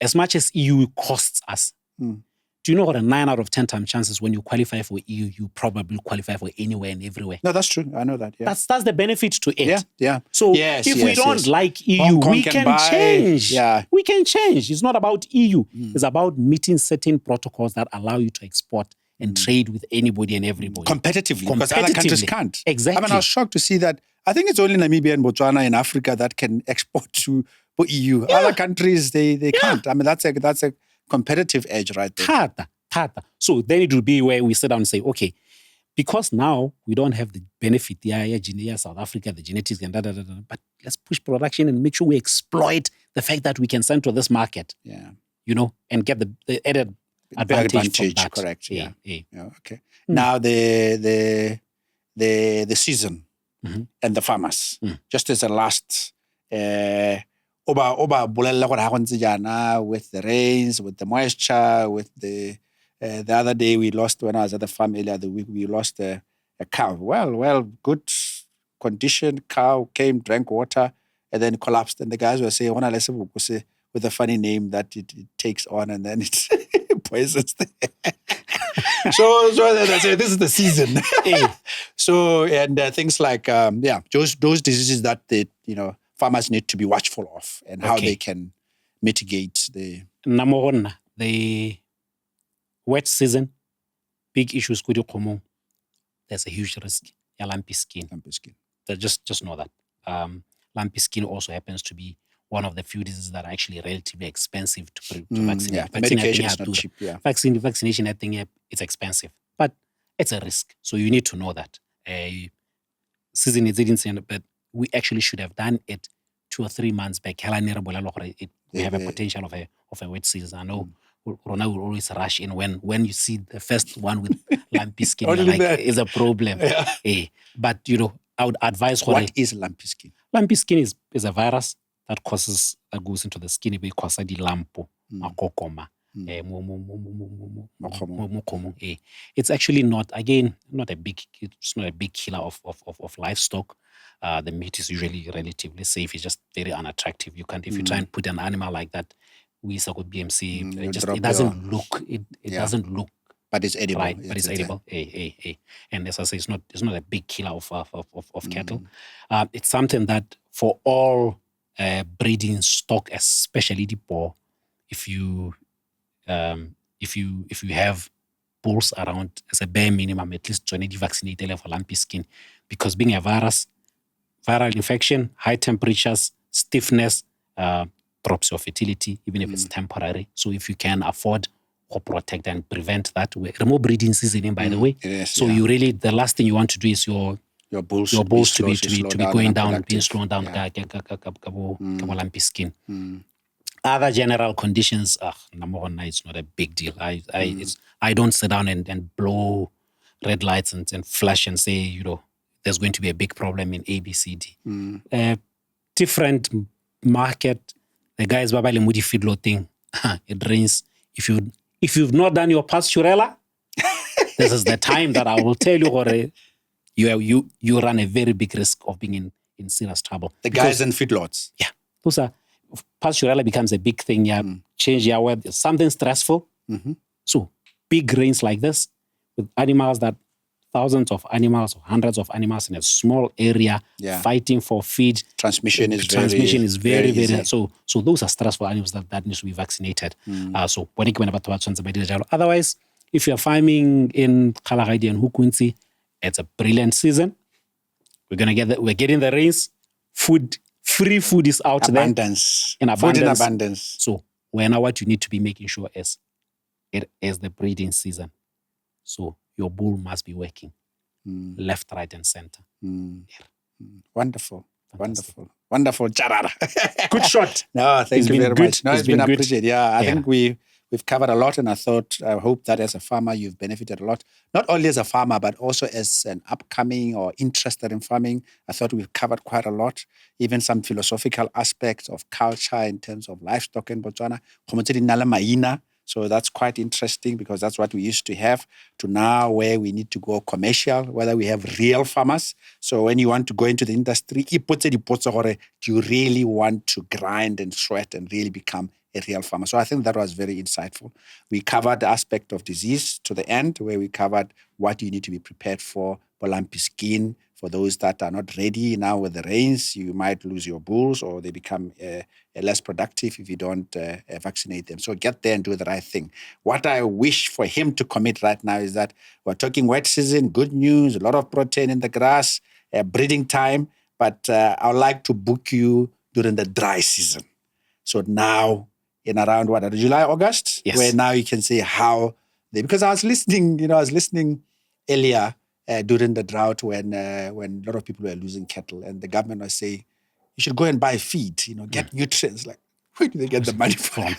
[SPEAKER 1] As much as EU costs us, do you know what a 9 out of 10 time chances when you qualify for EU, you probably qualify for anywhere and everywhere?
[SPEAKER 2] No, that's true. I know that. Yeah.
[SPEAKER 1] That's the benefit to it.
[SPEAKER 2] Yeah.
[SPEAKER 1] So if we don't like EU, we can change.
[SPEAKER 2] Yeah.
[SPEAKER 1] We can change. It's not about EU. It's about meeting certain protocols that allow you to export and trade with anybody and everybody.
[SPEAKER 2] Competitively, because other countries can't.
[SPEAKER 1] Exactly.
[SPEAKER 2] I was shocked to see that. I think it's only Namibia and Botswana in Africa that can export to EU. Yeah. Other countries, they can't. That's a competitive edge right there.
[SPEAKER 1] Tata. So then it will be where we sit down and say, okay, because now we don't have the benefit, South Africa, the genetics, and but let's push production and make sure we exploit the fact that we can send to this market.
[SPEAKER 2] Yeah.
[SPEAKER 1] And get the added advantage from that.
[SPEAKER 2] Correct. Yeah. Okay.
[SPEAKER 1] Mm.
[SPEAKER 2] Now the season and the farmers. Just as a last oba bolella gore ha go ntse jana with the rains, with the moisture, with the other day we lost, when I was at the farm earlier the week, we lost a cow. Well, good condition cow came, drank water, and then collapsed. And the guys were saying, with a funny name that it takes on, and then it poisons there. so this is the season. So, and things like, those diseases that farmers need to be watchful of and how they can mitigate the...
[SPEAKER 1] Number one, the wet season, big issues with the there's a huge risk. Lumpy skin. So just know that. Lumpy skin also happens to be one of the few diseases that are actually relatively expensive to vaccinate.
[SPEAKER 2] Yeah. Medication is not cheap. Yeah.
[SPEAKER 1] Vaccination, I think, it's expensive, but it's a risk. So you need to know that. Season is didn't, but we actually should have done it 2 or 3 months back. We have a potential of a wet season. I know Rona will always rush in when you see the first one with lumpy skin. It's a problem. Yeah. But I would advise.
[SPEAKER 2] What is lumpy skin?
[SPEAKER 1] Lumpy skin is a virus that goes into the skin because of the lampo, makokoma. It's actually not a big killer of livestock. The meat is usually relatively safe. It's just very unattractive. You can't, if you try and put an animal like that, we saw with BMC, it doesn't look.
[SPEAKER 2] But it's edible.
[SPEAKER 1] Right, but it's edible. And as I say, it's not a big killer of cattle. It's something that for all breeding stock, especially the boar, if you have bulls around, as a bare minimum, at least 20 vaccinated for lumpy skin, because being a viral infection, high temperatures, stiffness, drops your fertility, even if it's temporary. So if you can afford or protect and prevent that, remove breeding season, by the way.
[SPEAKER 2] Yes,
[SPEAKER 1] so you really, the last thing you want to do is your bulls to be going down, being slowed down, lumpy skin. Other general conditions, number one, it's not a big deal. I don't sit down and blow red lights and flash and say, there's going to be a big problem in A, B, C, D. Different market, the guys babali mudi feedlot thing, it rains. If you've not done your Pasteurella, this is the time that I will tell you, you run a very big risk of being in serious trouble.
[SPEAKER 2] The guys in feedlots.
[SPEAKER 1] Yeah. Those are, Pasteurella becomes a big thing. Change your word. Something stressful. So big rains like this with animals that thousands of animals or hundreds of animals in a small area fighting for feed.
[SPEAKER 2] Transmission is
[SPEAKER 1] very, very. So those are stressful animals that needs to be vaccinated. So otherwise, if you're farming in Kalahari and Hukunzi, it's a brilliant season. We're getting the rains. Free food is out there. In abundance.
[SPEAKER 2] Food in abundance.
[SPEAKER 1] So what you need to be making sure is it is the breeding season. So your bull must be working left, right, and center.
[SPEAKER 2] Wonderful. Charara.
[SPEAKER 1] Good shot.
[SPEAKER 2] No, thank you very much. No, it's been
[SPEAKER 1] good.
[SPEAKER 2] appreciated. Yeah, I think we've covered a lot, and I hope that as a farmer, you've benefited a lot. Not only as a farmer, but also as an upcoming or interested in farming. I thought we've covered quite a lot, even some philosophical aspects of culture in terms of livestock in Botswana. So that's quite interesting because that's what we used to have to now where we need to go commercial, whether we have real farmers. So when you want to go into the industry, do you really want to grind and sweat and really become a real farmer? So I think that was very insightful. We covered the aspect of disease to the end, where we covered what you need to be prepared for lumpy skin. For those that are not ready now with the rains, you might lose your bulls or they become less productive if you don't vaccinate them. So get there and do the right thing. What I wish for him to commit right now is that we're talking wet season, good news, a lot of protein in the grass, breeding time, but I would like to book you during the dry season. So now in around July, August, where now you can see how because I was listening earlier during the drought when a lot of people were losing cattle and the government was saying, you should go and buy feed, get nutrients. Like, where do they get the money from?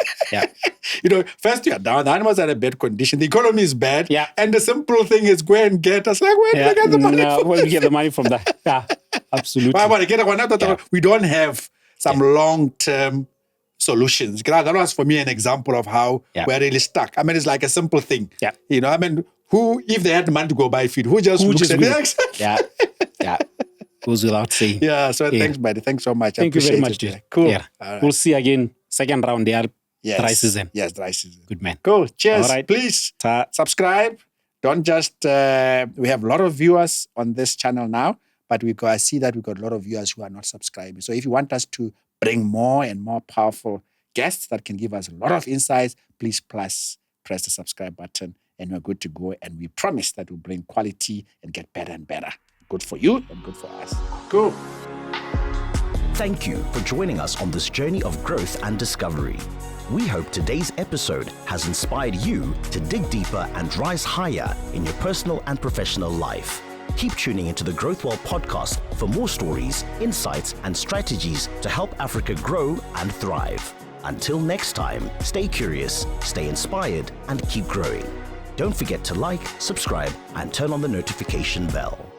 [SPEAKER 2] First you're down, the animals are in a bad condition, the economy is bad, and the simple thing is go and get us. Like, where do they get the money from?
[SPEAKER 1] Where do we get the money from that? Yeah, absolutely.
[SPEAKER 2] We don't have some long-term solutions. That was for me an example of how we're really stuck. I mean, it's like a simple thing. Who, if they had the money to go buy feed, who just looks at it?
[SPEAKER 1] Goes without saying.
[SPEAKER 2] So thanks, buddy. Thanks so much.
[SPEAKER 1] Thank you very much, dude.
[SPEAKER 2] Cool.
[SPEAKER 1] Right. We'll see again, second round there.
[SPEAKER 2] Yes.
[SPEAKER 1] Dry season.
[SPEAKER 2] Yes, dry season.
[SPEAKER 1] Good man.
[SPEAKER 2] Cool. Cheers.
[SPEAKER 1] All right.
[SPEAKER 2] Please subscribe. Don't just, we have a lot of viewers on this channel now, but I see that we've got a lot of viewers who are not subscribing. So if you want us to bring more and more powerful guests that can give us a lot of insights, please press the subscribe button and we're good to go. And we promise that we'll bring quality and get better and better. Good for you and good for us. Cool.
[SPEAKER 3] Thank you for joining us on this journey of growth and discovery. We hope today's episode has inspired you to dig deeper and rise higher in your personal and professional life. Keep tuning into the Growth Well podcast for more stories, insights, and strategies to help Africa grow and thrive. Until next time, stay curious, stay inspired, and keep growing. Don't forget to like, subscribe, and turn on the notification bell.